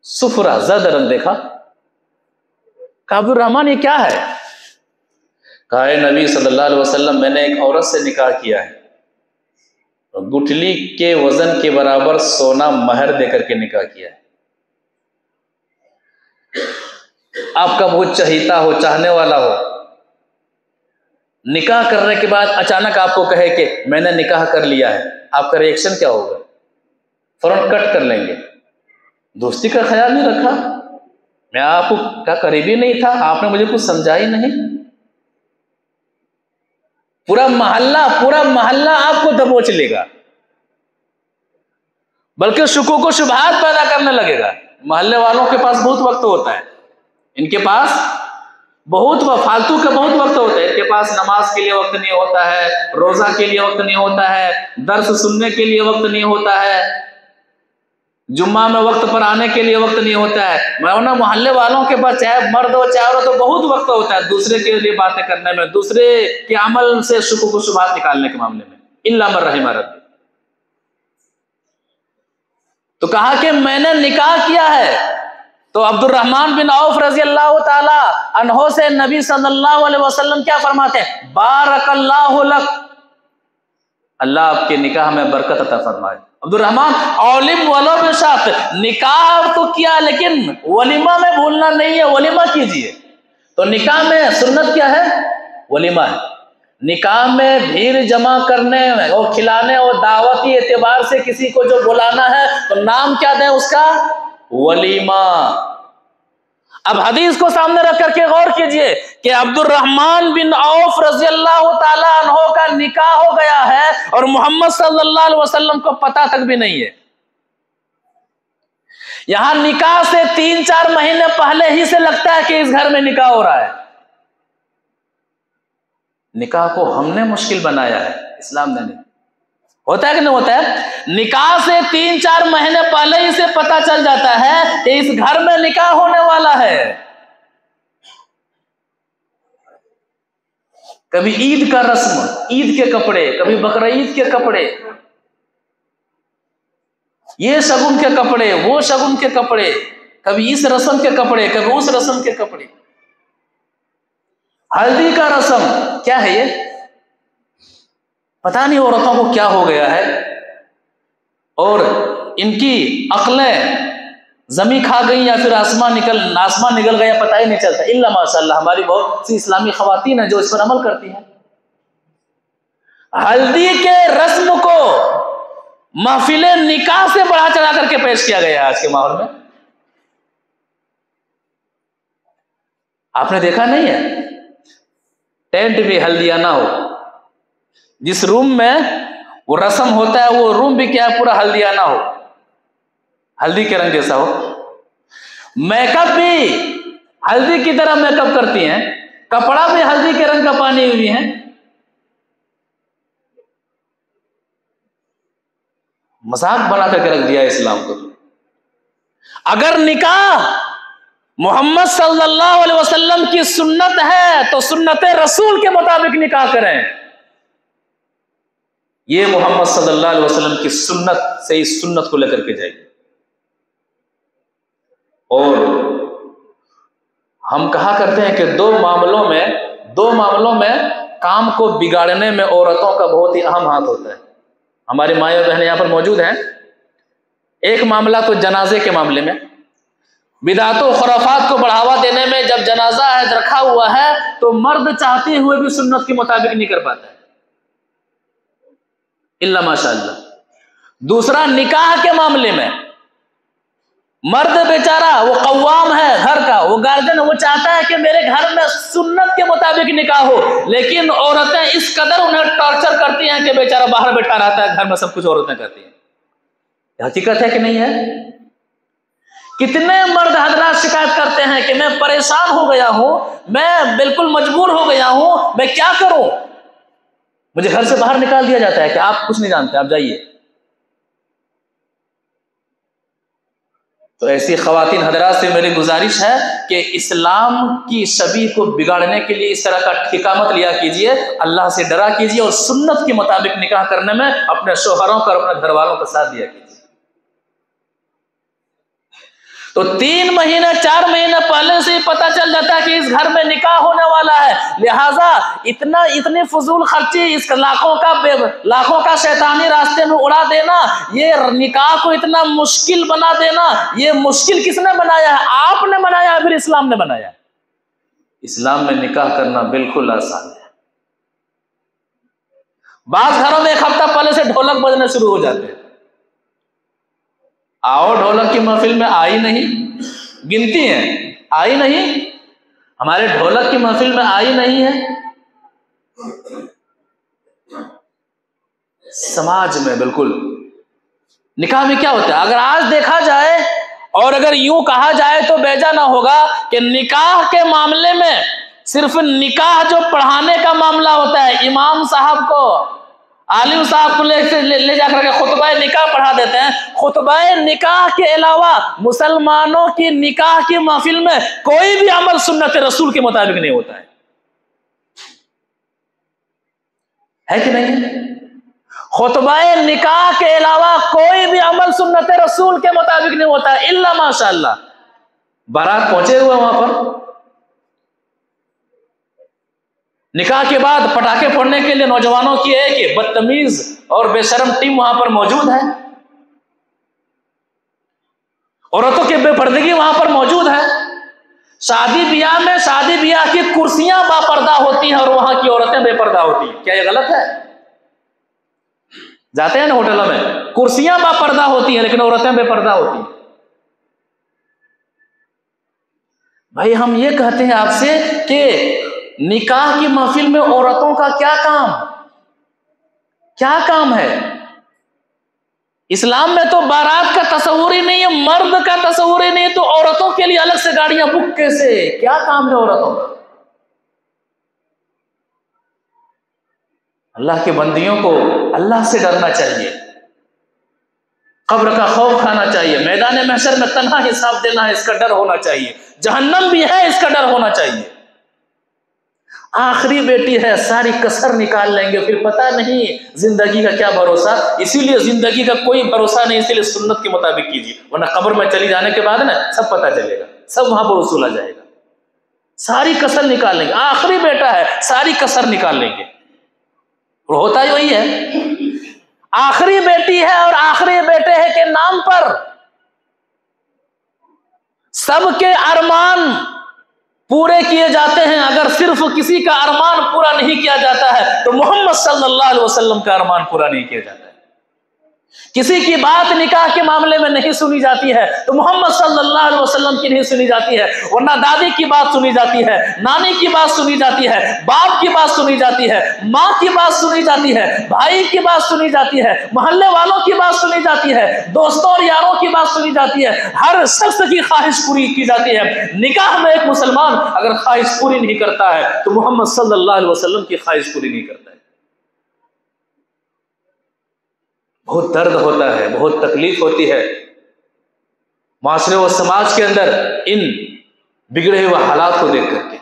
سفرا زرد رنگ دیکھا۔ کہا عبد الرحمن یہ کیا ہے؟ کہا اے نبی صلی اللہ علیہ وسلم میں نے ایک عورت سے نکاح کیا ہے، گٹھلی کے وزن کے برابر سونا مہر دے کر کے نکاح کیا ہے۔ آپ کا بہت چہیتا ہو، چاہنے والا ہو، نکاح کرنے کے بعد اچانک آپ کو کہے کہ میں نے نکاح کر لیا ہے، آپ کا ریئیکشن کیا ہوگا؟ فوراً کٹ کر لیں گے، دوستی کا خیال نہیں رکھا، میں آپ کا قریبی نہیں تھا، آپ نے مجھے کچھ سمجھا ہی نہیں، پورا محلہ آپ کو دبوچ لے گا، بلکہ شکوک و شبہات پیدا کرنے لگے گا۔ محلے والوں کے پاس بہت وقت ہوتا ہے، ان کے پاس بہت فالتو کا بہت وقت ہوتا ہے، ان کے پاس نماز کے لیے وقت نہیں ہوتا ہے، روزہ کے لیے وقت نہیں ہوتا ہے، درس سننے کے لیے وقت نہیں ہوتا ہے، جمعہ میں وقت پر آنے کے لیے وقت نہیں ہوتا ہے۔ میں محلے والوں کے پاس چاہے مرد ہو چاہے عورت ہو بہت وقت ہوتا ہے دوسرے کے لیے باتیں کرنے میں، دوسرے کے عمل سے شکوک و شبہات نکالنے کے معاملے میں، الا من رحم ربی۔ تو کہا کہ میں نے نکاح کیا ہے. تو عبد الرحمن بن عوف رضی اللہ تعالی عنہ سے نبی صلی اللہ علیہ وسلم کیا فرماتے ہیں؟ بارک اللہ لک، اللہ آپ کے نکاح میں برکت عطا فرمائے. عبد الرحمن علم ولو بشرط، نکاح تو کیا لیکن ولیمہ میں بھولنا نہیں ہے، ولیمہ کیجئے. تو نکاح میں سنت کیا ہے؟ ولیمہ ہے. نکاح میں بھیڑ جمع کرنے اور کھلانے اور دعوتی اعتبار سے کسی کو جو بلانا ہے تو نام کیا دیں اس کا؟ ولیمہ. اب حدیث کو سامنے رکھ کر کے غور کیجئے کہ عبد الرحمن بن عوف رضی اللہ تعالی عنہ کا نکاح ہو گیا ہے اور محمد صلی اللہ علیہ وسلم کو پتہ تک بھی نہیں ہے. یہاں نکاح سے 3-4 مہینے پہلے ہی سے لگتا ہے کہ اس گھر میں نکاح ہو رہا ہے. نکاح کو ہم نے مشکل بنایا ہے، اسلام نے نہیں. ہوتا ہے کہ نہیں ہوتا ہے؟ نکاح سے 3-4 مہینے پہلے ہی سے پتہ چل جاتا ہے کہ اس گھر میں نکاح ہونے والا ہے. کبھی عید کا رسم، عید کے کپڑے، کبھی بقرعید کے کپڑے، یہ شگن کے کپڑے، وہ شگن کے کپڑے، کبھی اس رسم کے کپڑے، کبھی اس رسم کے کپڑے. ہلدی کا رسم کیا ہے یہ؟ پتہ نہیں عورتوں کو کیا ہو گیا ہے، اور ان کی عقلیں زمین کھا گئی یا پھر آسمان نکل گیا، پتہ ہی نہیں چلتا. الا ماشاء اللہ ہماری بہت سی اسلامی خواتین ہیں جو اس پر عمل کرتی ہیں. ہلدی کے رسم کو محفل نکاح سے بڑھا چڑھا کر کے پیش کیا گیا ہے آج کے ماحول میں. آپ نے دیکھا نہیں ہے؟ ٹینٹ بھی ہلدیانہ ہو، جس روم میں وہ رسم ہوتا ہے وہ روم بھی کیا ہے؟ پورا ہلدیانہ ہو، ہلدی کے رنگ جیسا ہو. میک اپ بھی ہلدی کی طرح میک اپ کرتی ہیں، کپڑا بھی ہلدی کے رنگ کا پانی ہوئی ہیں. مذاق بنا کر کے رکھ دیا اسلام کو. اگر نکاح محمد صلی اللہ علیہ وسلم کی سنت ہے تو سنت رسول کے مطابق نکاح کریں. یہ محمد صلی اللہ علیہ وسلم کی سنت سے اس سنت کو لے کر کے جائے. اور ہم کہا کرتے ہیں کہ دو معاملوں میں کام کو بگاڑنے میں عورتوں کا بہت ہی اہم ہاتھ ہوتا ہے. ہماری مائیں اور بہنیں یہاں پر موجود ہیں. ایک معاملہ تو جنازے کے معاملے میں، بدعت و خرافات کو بڑھاوا دینے میں جب جنازہ رکھا ہوا ہے تو مرد چاہتے ہوئے بھی سنت کے مطابق نہیں کر پاتا ہے، الا ماشاء اللہ. دوسرا نکاح کے معاملے میں مرد بیچارہ وہ قوام ہے گھر کا، وہ گارجن، وہ چاہتا ہے کہ میرے گھر میں سنت کے مطابق نکاح ہو، لیکن عورتیں اس قدر انہیں ٹارچر کرتی ہیں کہ بیچارہ باہر بیٹھا رہتا ہے، گھر میں سب کچھ عورتیں کرتی ہیں. حقیقت ہے کہ نہیں ہے؟ کتنے مرد حضرات شکایت کرتے ہیں کہ میں پریشان ہو گیا ہوں، میں بالکل مجبور ہو گیا ہوں، میں کیا کروں؟ مجھے گھر سے باہر نکال دیا جاتا ہے کہ آپ کچھ نہیں جانتے، آپ جائیے. تو ایسی خواتین حضرات سے میری گزارش ہے کہ اسلام کی شبیہ کو بگاڑنے کے لیے اس طرح کا ٹھیکہ مت لیا کیجیے، اللہ سے ڈرا کیجیے اور سنت کے مطابق نکاح کرنے میں اپنے شوہروں کا اور اپنے گھر والوں کا ساتھ دیا کیجیے. تو 3 مہینے 4 مہینے پہلے سے ہی پتہ چل جاتا ہے کہ اس گھر میں نکاح ہونے والا ہے. لہٰذا اتنی فضول خرچی، اس لاکھوں کا شیطانی راستے میں اڑا دینا، یہ نکاح کو اتنا مشکل بنا دینا، یہ مشکل کس نے بنایا ہے؟ آپ نے بنایا ہے، پھر اسلام نے بنایا ہے. اسلام میں نکاح کرنا بالکل آسان ہے. بعض گھروں میں 1 ہفتہ پہلے سے ڈھولک بجنے شروع ہو جاتے ہیں. آؤ ڈھولک کی محفل میں آئی نہیں، گنتی ہیں، آئی نہیں، ہمارے ڈھولک کی محفل میں آئی نہیں ہے. سماج میں بالکل نکاح میں کیا ہوتا ہے؟ اگر آج دیکھا جائے اور اگر یوں کہا جائے تو بیجا نہ ہوگا کہ نکاح کے معاملے میں صرف نکاح جو پڑھانے کا معاملہ ہوتا ہے، امام صاحب کو، عالم صاحب کو لے جا کر کے خطبہ نکاح پڑھا دیتے ہیں. خطبہ نکاح کے علاوہ مسلمانوں کی نکاح کی محفل میں کوئی بھی عمل سنت رسول کے مطابق نہیں ہوتا ہے کہ نہیں؟ خطبہ نکاح کے علاوہ کوئی بھی عمل سنت رسول کے مطابق نہیں ہوتا ہے الا ماشاء اللہ. بارات پہنچے ہوئے وہاں پر، نکاح کے بعد پٹاخے پھوڑنے کے لیے نوجوانوں کی ایک بدتمیز اور بے شرم ٹیم وہاں پر موجود ہے، عورتوں کی بے پردگی وہاں پر موجود ہے. شادی بیاہ کی کرسیاں با پردہ ہوتی ہیں اور وہاں کی عورتیں بے پردہ ہوتی ہیں. کیا یہ غلط ہے؟ جاتے ہیں نا ہوٹلوں میں، کرسیاں با پردہ ہوتی ہیں لیکن عورتیں بے پردہ ہوتی ہیں. بھائی ہم یہ کہتے ہیں آپ سے کہ نکاح کی محفل میں عورتوں کا کیا کام ہے؟ اسلام میں تو بارات کا تصور ہی نہیں ہے، مرد کا تصور ہی نہیں ہے، تو عورتوں کے لیے الگ سے گاڑیاں بک کیسے؟ کیا کام ہے عورتوں کا؟ اللہ کے بندیوں کو اللہ سے ڈرنا چاہیے، قبر کا خوف کھانا چاہیے، میدان محشر میں تنہا حساب دینا ہے اس کا ڈر ہونا چاہیے، جہنم بھی ہے اس کا ڈر ہونا چاہیے. آخری بیٹی ہے، ساری کسر نکال لیں گے، پھر پتہ نہیں زندگی کا کیا بھروسہ. اسی لیے زندگی کا کوئی بھروسہ نہیں، اسی لیے سنت کے مطابق کیجیے، ورنہ قبر میں چلی جانے کے بعد نا سب پتہ چلے گا، سب وہاں پر وصولا جائے گا. ساری کسر نکال لیں گے، آخری بیٹا ہے ساری کسر نکال لیں گے. اور ہوتا ہی وہی ہے، آخری بیٹی ہے اور آخری بیٹے ہے کے نام پر سب کے ارمان پورے کیے جاتے ہیں. اگر صرف کسی کا ارمان پورا نہیں کیا جاتا ہے تو محمد صلی اللہ علیہ وسلم کا ارمان پورا نہیں کیا جاتا ہے. کسی کی بات نکاح کے معاملے میں نہیں سنی جاتی ہے تو محمد صلی اللہ علیہ وسلم کی نہیں سنی جاتی ہے، ورنہ دادی کی بات سنی جاتی ہے، نانی کی بات سنی جاتی ہے، باپ کی بات سنی جاتی ہے، ماں کی بات سنی جاتی ہے، بھائی کی بات سنی جاتی ہے، محلے والوں کی بات سنی جاتی ہے، دوستوں اور یاروں کی بات سنی جاتی ہے، ہر شخص کی خواہش پوری کی جاتی ہے. نکاح میں ایک مسلمان اگر خواہش پوری نہیں کرتا ہے تو محمد صلی اللہ علیہ وسلم کی خواہش پوری نہیں کرتا ہے. بہت درد ہوتا ہے، بہت تکلیف ہوتی ہے معاشرے و سماج کے اندر ان بگڑے ہوئے حالات کو دیکھ کر کے،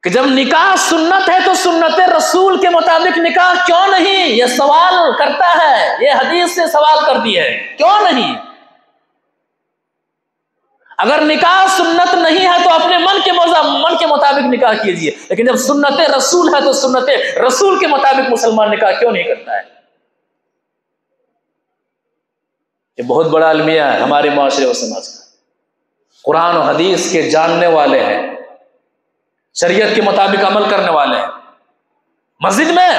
کہ جب نکاح سنت ہے تو سنت رسول کے مطابق نکاح کیوں نہیں؟ یہ سوال کرتا ہے، یہ حدیث سے سوال کرتی ہے کیوں نہیں؟ اگر نکاح سنت نہیں ہے تو اپنے من کے مطابق نکاح کیجئے، لیکن جب سنت رسول ہے تو سنت رسول کے مطابق مسلمان نکاح کیوں نہیں کرتا ہے؟ یہ بہت بڑا المیہ ہے ہمارے معاشرے و سماج کا. قرآن و حدیث کے جاننے والے ہیں، شریعت کے مطابق عمل کرنے والے ہیں. مسجد میں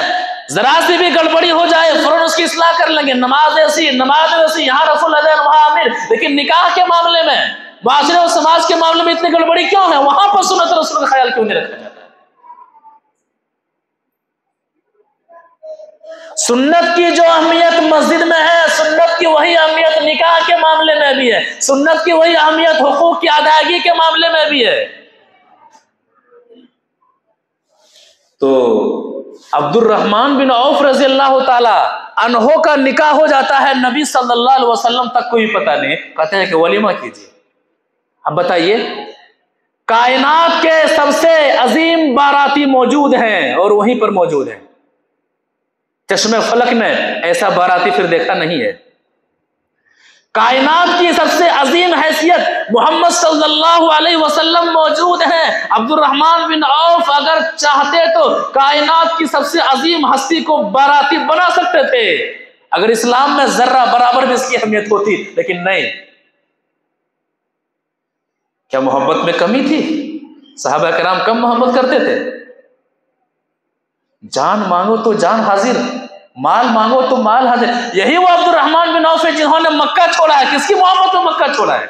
ذرا سی بھی گڑبڑی ہو جائے فوراً اس کی اصلاح کر لیں گے، نماز ایسی یہاں رفع الاذان وہاں امیر. لیکن نکاح کے معاملے میں، معاشرے و سماج کے معاملے میں اتنی گڑبڑی کیوں ہے؟ وہاں پر سنت رسول کا خیال کیوں نہیں رکھا جاتا ہے؟ سنت کی جو اہمیت مسجد میں ہے، سنت کی وہی اہمیت نکاح کے معاملے میں بھی ہے، سنت کی وہی اہمیت حقوق کی ادائیگی کے معاملے میں بھی ہے. تو عبد الرحمن بن عوف رضی اللہ تعالی عنہ کا نکاح ہو جاتا ہے، نبی صلی اللہ علیہ وسلم تک کوئی پتہ نہیں، کہتے ہیں کہ ولیمہ کیجیے. اب بتائیے، کائنات کے سب سے عظیم باراتی موجود ہیں اور وہیں پر موجود ہیں، چشم فلک نے ایسا باراتی پھر دیکھا نہیں ہے. کائنات کی سب سے عظیم حیثیت محمد صلی اللہ علیہ وسلم موجود ہیں. عبد الرحمن بن عوف اگر چاہتے تو کائنات کی سب سے عظیم ہستی کو باراتی بنا سکتے تھے اگر اسلام میں ذرہ برابر بھی اس کی اہمیت ہوتی، لیکن نہیں. کیا محبت میں کمی تھی؟ صحابہ کرام کم محبت کرتے تھے؟ جان مانگو تو جان حاضر، مال مانگو تو مال حاضر. یہی وہ عبد الرحمن بن عوف جنہوں نے مکہ چھوڑا ہے. کس کی محبت میں مکہ چھوڑا ہے؟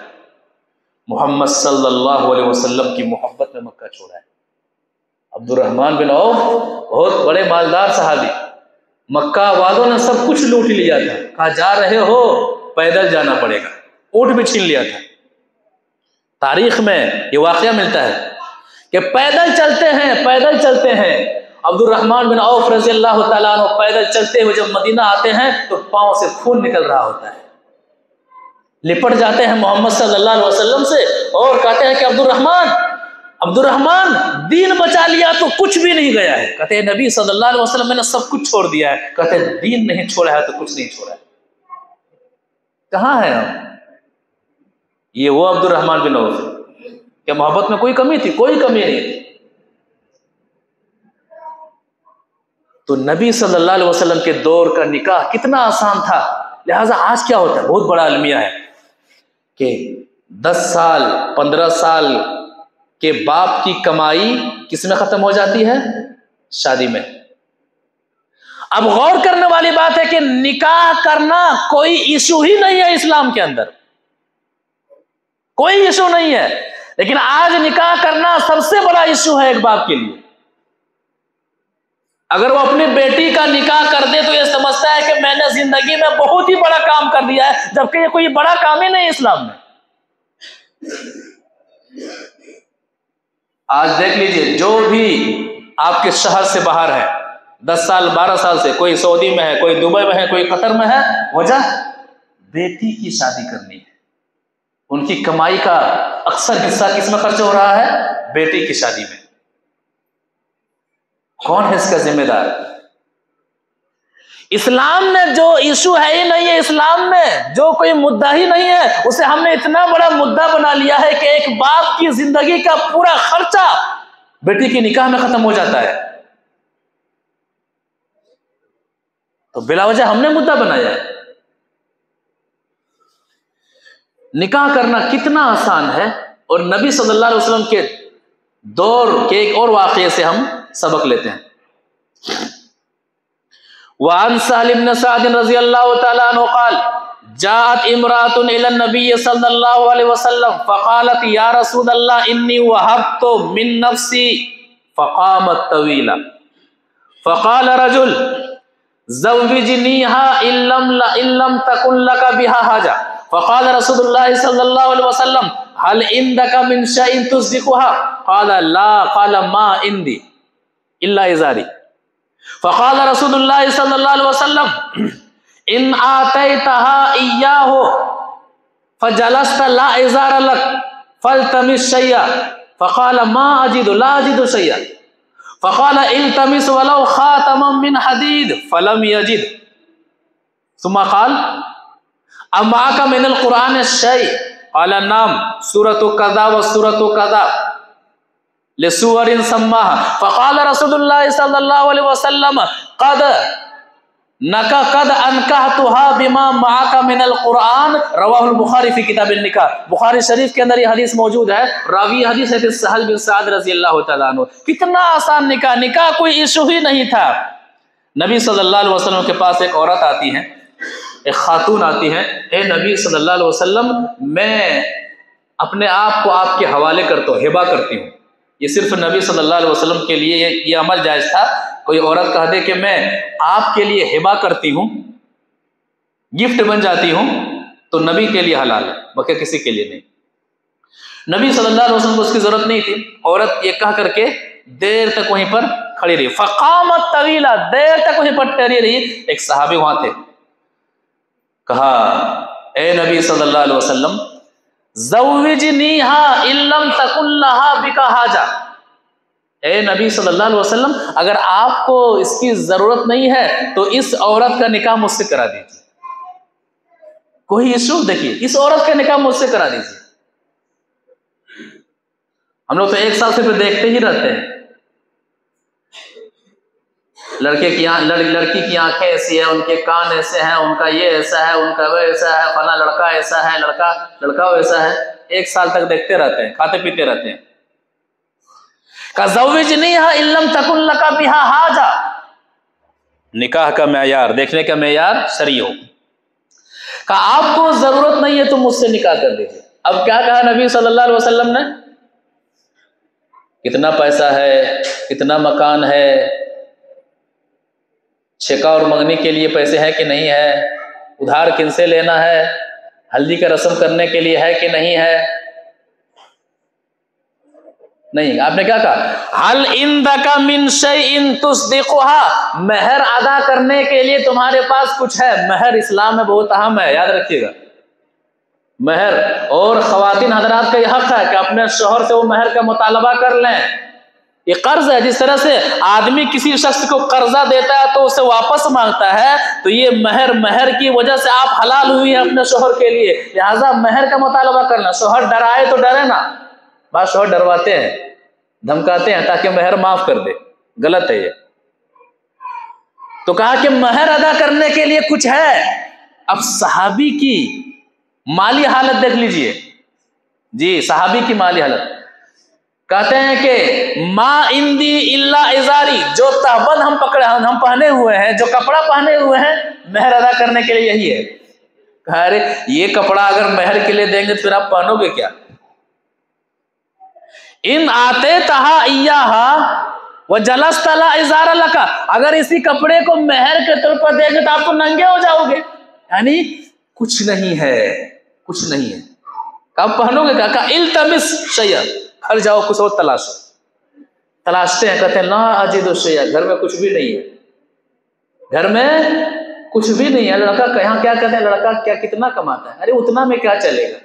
محمد صلی اللہ علیہ وسلم کی محبت میں مکہ چھوڑا ہے. عبد الرحمن بن عوف بہت بڑے مالدار صحابی، مکہ والوں نے سب کچھ لوٹ لیا تھا، کہا جا رہے ہو پیدل جانا پڑے گا، اونٹ بھی چھین لیا تھا. تاریخ میں یہ واقعہ ملتا ہے کہ پیدل چلتے ہیں. عبد الرحمن بن عوف رضی اللہ تعالیٰ عنہ پیدل چلتے ہوئے جب مدینہ آتے ہیں تو پاؤں سے خون نکل رہا ہوتا ہے. لپٹ جاتے ہیں محمد صلی اللہ علیہ وسلم سے اور کہتے ہیں کہ عبد الرحمن عبد الرحمن دین بچا لیا تو کچھ بھی نہیں گیا ہے. کہتے ہیں نبی صلی اللہ علیہ وسلم نے سب کچھ چھوڑ دیا ہے. کہتے ہیں دین نہیں چھوڑا ہے تو کچھ نہیں چھوڑا ہے. کہاں ہے ہم؟ یہ وہ عبد الرحمن بن عوف کہ محبت میں کوئی کمی تھی؟ کوئی کمی نہیں تھی. تو نبی صلی اللہ علیہ وسلم کے دور کا نکاح کتنا آسان تھا. لہٰذا آج کیا ہوتا ہے، بہت بڑا المیہ ہے کہ 10 سال 15 سال کے باپ کی کمائی کس میں ختم ہو جاتی ہے؟ شادی میں. اب غور کرنے والی بات ہے کہ نکاح کرنا کوئی ایشو ہی نہیں ہے اسلام کے اندر، کوئی ایشو نہیں ہے. لیکن آج نکاح کرنا سب سے بڑا ایشو ہے ایک باپ کے لیے. اگر وہ اپنی بیٹی کا نکاح کر دے تو یہ سمجھتا ہے کہ میں نے زندگی میں بہت ہی بڑا کام کر دیا ہے، جبکہ یہ کوئی بڑا کام ہی نہیں اسلام میں. آج دیکھ لیجئے جو بھی آپ کے شہر سے باہر ہے، 10 سال 12 سال سے، کوئی سعودی میں ہے، کوئی دبئی میں ہے، کوئی قطر میں ہے، وجہ بیٹی کی شادی کرنی ہے. ان کی کمائی کا اکثر حصہ کس میں خرچ ہو رہا ہے؟ بیٹی کی شادی میں. کون ہے اس کا ذمہ دار؟ اسلام میں جو ایشو ہے ہی نہیں ہے، اسلام میں جو کوئی مدعا ہی نہیں ہے، اسے ہم نے اتنا بڑا مدعا بنا لیا ہے کہ ایک باپ کی زندگی کا پورا خرچہ بیٹی کی نکاح میں ختم ہو جاتا ہے. تو بلا وجہ ہم نے مدعا بنایا ہے. نکاح کرنا کتنا آسان ہے. اور نبی صلی اللہ علیہ وسلم کے دور کے ایک اور واقعے سے ہم سبق لیتے ہیں. وعن سہل بن سعد رضی اللہ تعالی عنہ قال جاءت امرأة الى النبي صلی اللہ علیہ وسلم فقالت یا رسول اللہ انی وهبت من نفسی فقامت طویلا فقال رجل زوجنیها ان لم تکن لك بها حاجہ فقال رسول اللہ صلی اللہ علیہ وسلم هل عندك من شيء تصدقها قال لا قال ما عندي الا ازاری فقال رسول اللہ صلی اللہ علیہ وسلم ان آتیتها ایاه فجلست لا ازار لك فالتمس شیئا فقال ما اجد لا اجد شیئا فقال التمس ولو خاتما من حدید فلم یجد ثم قال امعك من القرآن الشيء قال نعم سورة كذا وسورة كذا لسور سماها فقال رسول اللہ صلی اللہ علیہ وسلم قد انکحتها بما معك من القرآن رواہ البخاری فی کتاب النکاح. بخاری شریف کے اندر یہ حدیث موجود ہے. راوی حدیث ہے سہل بن سعد رضی اللہ تعالیٰ عنہ. کتنا آسان نکاح، نکاح کوئی ایشو ہی نہیں تھا. نبی صلی اللہ علیہ وسلم کے پاس ایک عورت آتی ہے، ایک خاتون آتی ہے، اے نبی صلی اللہ علیہ وسلم میں اپنے آپ کو آپ کے حوالے کرتا ہوں، ہبہ کرتی ہوں. یہ صرف نبی صلی اللہ علیہ وسلم کے لیے یہ عمل جائز تھا. کوئی عورت کہہ دے کہ میں آپ کے لیے ہبہ کرتی ہوں، گفٹ بن جاتی ہوں، تو نبی کے لیے حلال ہے، بلکہ کسی کے لیے نہیں. نبی صلی اللہ علیہ وسلم کو اس کی ضرورت نہیں تھی. عورت یہ کہہ کر کے دیر تک وہیں پر کھڑی رہی. فقامت طویلا، دیر تک وہیں پر ٹھہری رہی. ایک صحابی وہاں تھے، کہا اے نبی صلی اللہ علیہ وسلم زوجنیہا ان لم تکن لہا بک حاجہ. اے نبی صلی اللہ علیہ وسلم اگر آپ کو اس کی ضرورت نہیں ہے تو اس عورت کا نکاح مجھ سے کرا دیجیے. کوئی ایشو دیکھیے، اس عورت کا نکاح مجھ سے کرا دیجیے. ہم لوگ تو ایک سال سے دیکھتے ہی رہتے ہیں. لڑکی کی آنکھیں ایسی ہیں، ان کے کان ایسے ہیں، ان کا یہ ایسا ہے، ان کا وہ ایسا ہے، فلاں لڑکا ایسا ہے، لڑکا ویسا ہے. ایک سال تک دیکھتے رہتے ہیں، کھاتے پیتے رہتے ہیں. زوجنیہا ان لم تکن لک بہا حاجہ. نکاح کا معیار، دیکھنے کا معیار شرعی ہو. کہا آپ کو ضرورت نہیں ہے تو مجھ سے نکاح کر دیجیے. اب کیا کہا نبی صلی اللہ علیہ وسلم نے؟ کتنا پیسہ ہے، کتنا مکان ہے، چھکا اور منگنی کے لیے پیسے ہے کہ نہیں ہے، ادھار کن سے لینا ہے، ہلدی کا رسم کرنے کے لیے ہے کہ نہیں ہے. نہیں، آپ نے کیا کہا؟ حل عندک من شیء تصدقها، مہر ادا کرنے کے لیے تمہارے پاس کچھ ہے. مہر اسلام میں بہت اہم ہے، یاد رکھیے گا. مہر، اور خواتین حضرات کا یہ حق ہے کہ اپنے شوہر سے وہ مہر کا مطالبہ کر لیں. یہ قرض ہے. جس طرح سے آدمی کسی شخص کو قرضہ دیتا ہے تو اسے واپس مانگتا ہے، تو یہ مہر کی وجہ سے آپ حلال ہوئی ہیں اپنے شوہر کے لیے، لہذا مہر کا مطالبہ کرنا. شوہر ڈرائے تو ڈرے نا، بعض شوہر ڈرواتے ہیں، دھمکاتے ہیں تاکہ مہر معاف کر دے، غلط ہے یہ. تو کہا کہ مہر ادا کرنے کے لیے کچھ ہے. اب صحابی کی مالی حالت دیکھ لیجئے. جی صحابی کی مالی حالت، کہتے ہیں کہ ما اندی الا ازاری، جو تہبند ہم پہنے ہوئے ہیں، جو کپڑا پہنے ہوئے ہیں، مہر ادا کرنے کے لیے یہی ہے. کہا ارے یہ کپڑا اگر مہر کے لیے دیں گے تو پھر آپ پہنو گے کیا؟ ان آتے تہا ایہا وجلست لا ازار لکا، اگر اسی کپڑے کو مہر کے طور پر دیں گے تو آپ تو ننگے ہو جاؤ گے. یعنی کچھ نہیں ہے، کچھ نہیں ہے. کب پہنو گے؟ کہا التمس شیئا، گھر جاؤ کچھ اور تلاشو. تلاشتے ہیں، کہتے ہیں لا اجد شیئا، گھر میں کچھ بھی نہیں ہے، گھر میں کچھ بھی نہیں ہے. لڑکا یہاں کیا کہتے ہیں، لڑکا کیا کتنا کماتا ہے؟ ارے اتنا میں کیا چلے گا،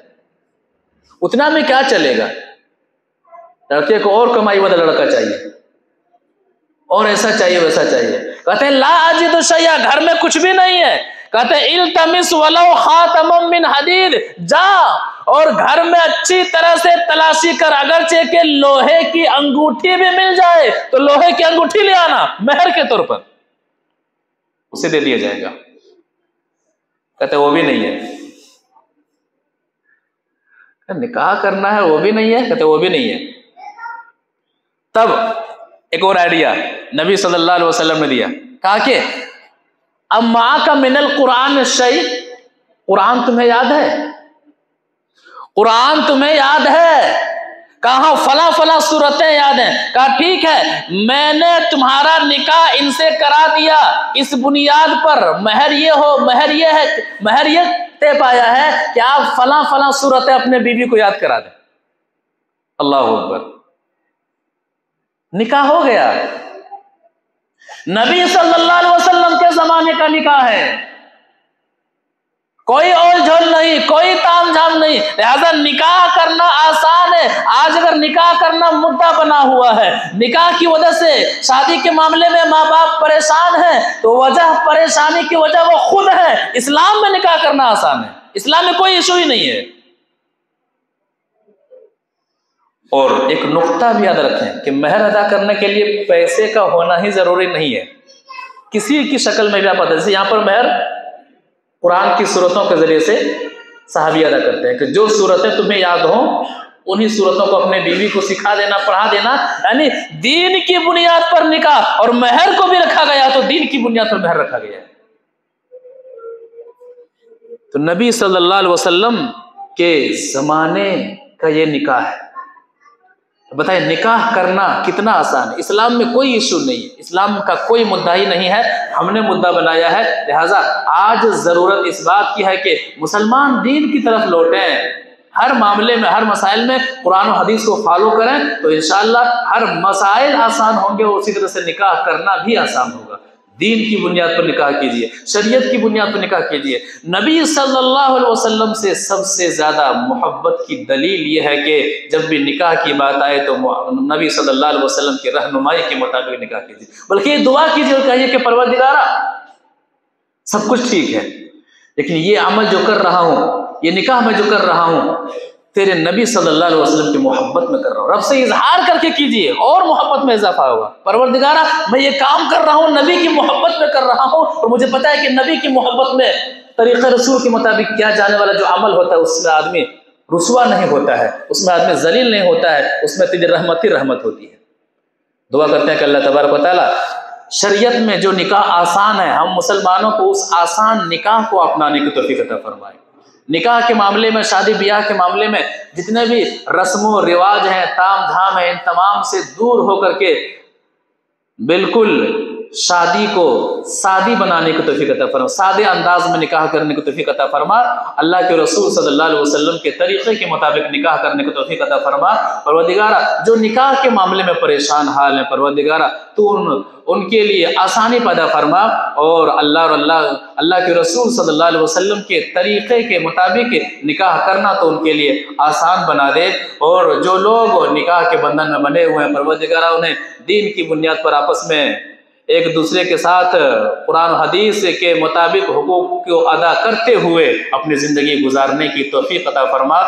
اتنا میں کیا چلے گا. لڑکے کو اور کمائی والا لڑکا چاہیے، اور ایسا چاہیے ویسا چاہیے. کہتے ہیں لا اجد شیئا، گھر میں کچھ بھی نہیں ہے. کہتے ہیں التمس ولو خاتما من حدید، جا اور گھر میں اچھی طرح سے تلاشی کر، اگرچہ کہ لوہے کی انگوٹھی بھی مل جائے تو لوہے کی انگوٹھی لے آنا مہر کے طور پر، اسے دے دیا جائے گا. کہتے وہ بھی نہیں ہے. نکاح کرنا ہے وہ بھی نہیں ہے، کہتے وہ بھی نہیں ہے. تب ایک اور آئیڈیا نبی صلی اللہ علیہ وسلم نے دیا. کہا کہ اما کا من القرآن شیء، قرآن تمہیں یاد ہے؟ قرآن تمہیں یاد ہے؟ کہاں فلاں فلاں صورتیں یاد ہیں. کہا ٹھیک ہے، میں نے تمہارا نکاح ان سے کرا دیا اس بنیاد پر، مہر یہ ہو، مہر یہ ہے، مہر یہ طے پایا ہے کہ آپ فلاں فلاں صورتیں اپنے بیوی کو یاد کرا دیں. اللہ اکبر، نکاح ہو گیا. نبی صلی اللہ علیہ وسلم کے زمانے کا نکاح ہے، کوئی اول جھول نہیں، کوئی تام جھام نہیں، لہذا نکاح کرنا آسان ہے. آج اگر نکاح کرنا مدعا بنا ہوا ہے، نکاح کی وجہ سے شادی کے معاملے میں ماں باپ پریشان ہیں، تو وجہ پریشانی کی وجہ وہ خود ہے. اسلام میں نکاح کرنا آسان ہے، اسلام میں کوئی ایشو ہی نہیں ہے. اور ایک نقطہ بھی یاد رکھیں کہ مہر ادا کرنے کے لیے پیسے کا ہونا ہی ضروری نہیں ہے، کسی کی شکل میں بھی آپ جیسے یہاں پر مہر قرآن کی صورتوں کے ذریعے سے صحابی ادا کرتے ہیں کہ جو صورتیں تمہیں یاد ہوں انہی صورتوں کو اپنے بیوی کو سکھا دینا، پڑھا دینا. یعنی دین کی بنیاد پر نکاح، اور مہر کو بھی رکھا گیا تو دین کی بنیاد پر مہر رکھا گیا ہے. تو نبی صلی اللہ علیہ وسلم کے زمانے کا یہ نکاح ہے. بتائیں نکاح کرنا کتنا آسان ہے، اسلام میں کوئی ایشو نہیں ہے، اسلام کا کوئی مدعی نہیں ہے، ہم نے مدعا بنایا ہے. لہٰذا آج ضرورت اس بات کی ہے کہ مسلمان دین کی طرف لوٹیں، ہر معاملے میں، ہر مسائل میں قرآن و حدیث کو فالو کریں تو انشاءاللہ ہر مسائل آسان ہوں گے، اور اسی طرح سے نکاح کرنا بھی آسان ہوگا. دین کی بنیاد پر نکاح کیجئے، شریعت کی بنیاد پر نکاح کیجئے. نبی صلی اللہ علیہ وسلم سے سب سے زیادہ محبت کی دلیل یہ ہے کہ جب بھی نکاح کی بات آئے تو نبی صلی اللہ علیہ وسلم کی رہنمائی کے مطابق نکاح کیجئے، بلکہ یہ دعا کیجئے اور کہیے کہ پروردگارا سب کچھ ٹھیک ہے، لیکن یہ عمل جو کر رہا ہوں، یہ نکاح میں جو کر رہا ہوں، تیرے نبی صلی اللہ علیہ وسلم کی محبت میں کر رہا ہوں. رب سے اظہار کر کے کیجئے اور محبت میں اضافہ ہوگا. پروردگارا میں یہ کام کر رہا ہوں، نبی کی محبت میں کر رہا ہوں، اور مجھے پتا ہے کہ نبی کی محبت میں طریقہ رسول کے مطابق کیا جانے والا جو عمل ہوتا ہے اس میں آدمی رسوا نہیں ہوتا ہے، اس میں آدمی ذلیل نہیں ہوتا ہے، اس میں تیری رحمت ہی رحمت ہوتی ہے. دعا کرتے ہیں کہ اللہ تبارک و تعالیٰ شریعت میں جو نکاح آسان ہے، ہم مسلمانوں کو اس آسان نکاح کو اپنانے کی توفیق عطا فرمائے. نکاح کے معاملے میں، شادی بیاہ کے معاملے میں جتنے بھی رسم و رواج ہیں، تام دھام ہیں، ان تمام سے دور ہو کر کے بالکل شادی کو سادی بنانے کی توفیق عطا فرما، سادے انداز میں نکاح کرنے کی توفیق عطا فرما، اللہ کے رسول صلی اللہ علیہ وسلم کے طریقے کے مطابق نکاح کرنے کی توفیق عطا فرما۔ پروردگارہ جو نکاح کے معاملے میں پریشان حال ہیں پروردگارہ تو ان کے لیے آسانی پیدا فرما، اور اللہ کے رسول صلی اللہ علیہ وسلم کے طریقے کے مطابق نکاح کرنا تو ان کے لیے آسان بنا دے، اور جو لوگ نکاح کے بندھن میں بنے ہوئے ہیں پروردگارہ انہیں دین کی بنیاد پر آپس میں ایک دوسرے کے ساتھ قرآن و حدیث کے مطابق حقوق کو ادا کرتے ہوئے اپنی زندگی گزارنے کی توفیق عطا فرما،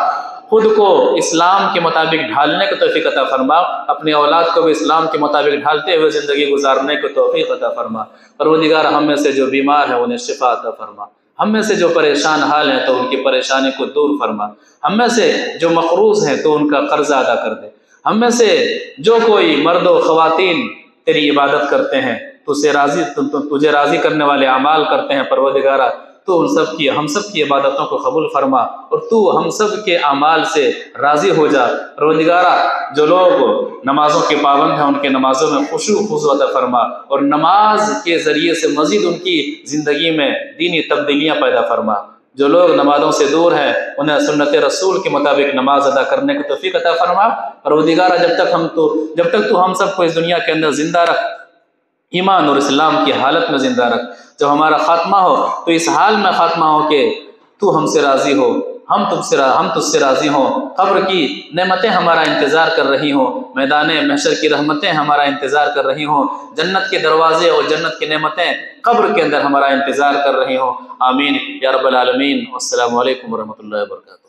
خود کو اسلام کے مطابق ڈھالنے کی توفیق عطا فرما، اپنی اولاد کو بھی اسلام کے مطابق ڈھالتے ہوئے زندگی گزارنے کی توفیق عطا فرما۔ پروردگار ہم میں سے جو بیمار ہیں انہیں شفا عطا فرما، ہم میں سے جو پریشان حال ہیں تو ان کی پریشانی کو دور فرما، ہم میں سے جو مقروض ہیں تو ان کا قرضہ ادا کر دے، ہم میں سے جو کوئی مرد و خواتین تیری عبادت کرتے ہیں تجھے راضی کرنے والے اعمال کرتے ہیں پروردگارہ تو ہم سب کی عبادتوں کو قبول فرما، اور تو ہم سب کے اعمال سے راضی ہو جا۔ پروردگارہ جو لوگ نمازوں کے پابند ہیں ان کے نمازوں میں خشوع خضوع عطا فرما، اور نماز کے ذریعے سے مزید ان کی زندگی میں دینی تبدیلیاں پیدا فرما۔ جو لوگ نمازوں سے دور ہیں انہیں سنت رسول کے مطابق نماز ادا کرنے کی توفیق عطا فرما۔ پروردگارہ جب تک تو ہم سب کو اس دنیا کے اندر زندہ رکھ، ایمان اور اسلام کی حالت میں زندہ رکھ، جب ہمارا خاتمہ ہو تو اس حال میں خاتمہ ہو کہ تو ہم سے راضی ہو، ہم تجھ سے راضی ہوں، قبر کی نعمتیں ہمارا انتظار کر رہی ہوں، میدان محشر کی رحمتیں ہمارا انتظار کر رہی ہوں، جنت کے دروازے اور جنت کی نعمتیں قبر کے اندر ہمارا انتظار کر رہی ہوں۔ آمین یا رب العالمین۔ والسلام علیکم ورحمۃ اللہ وبرکاتہ۔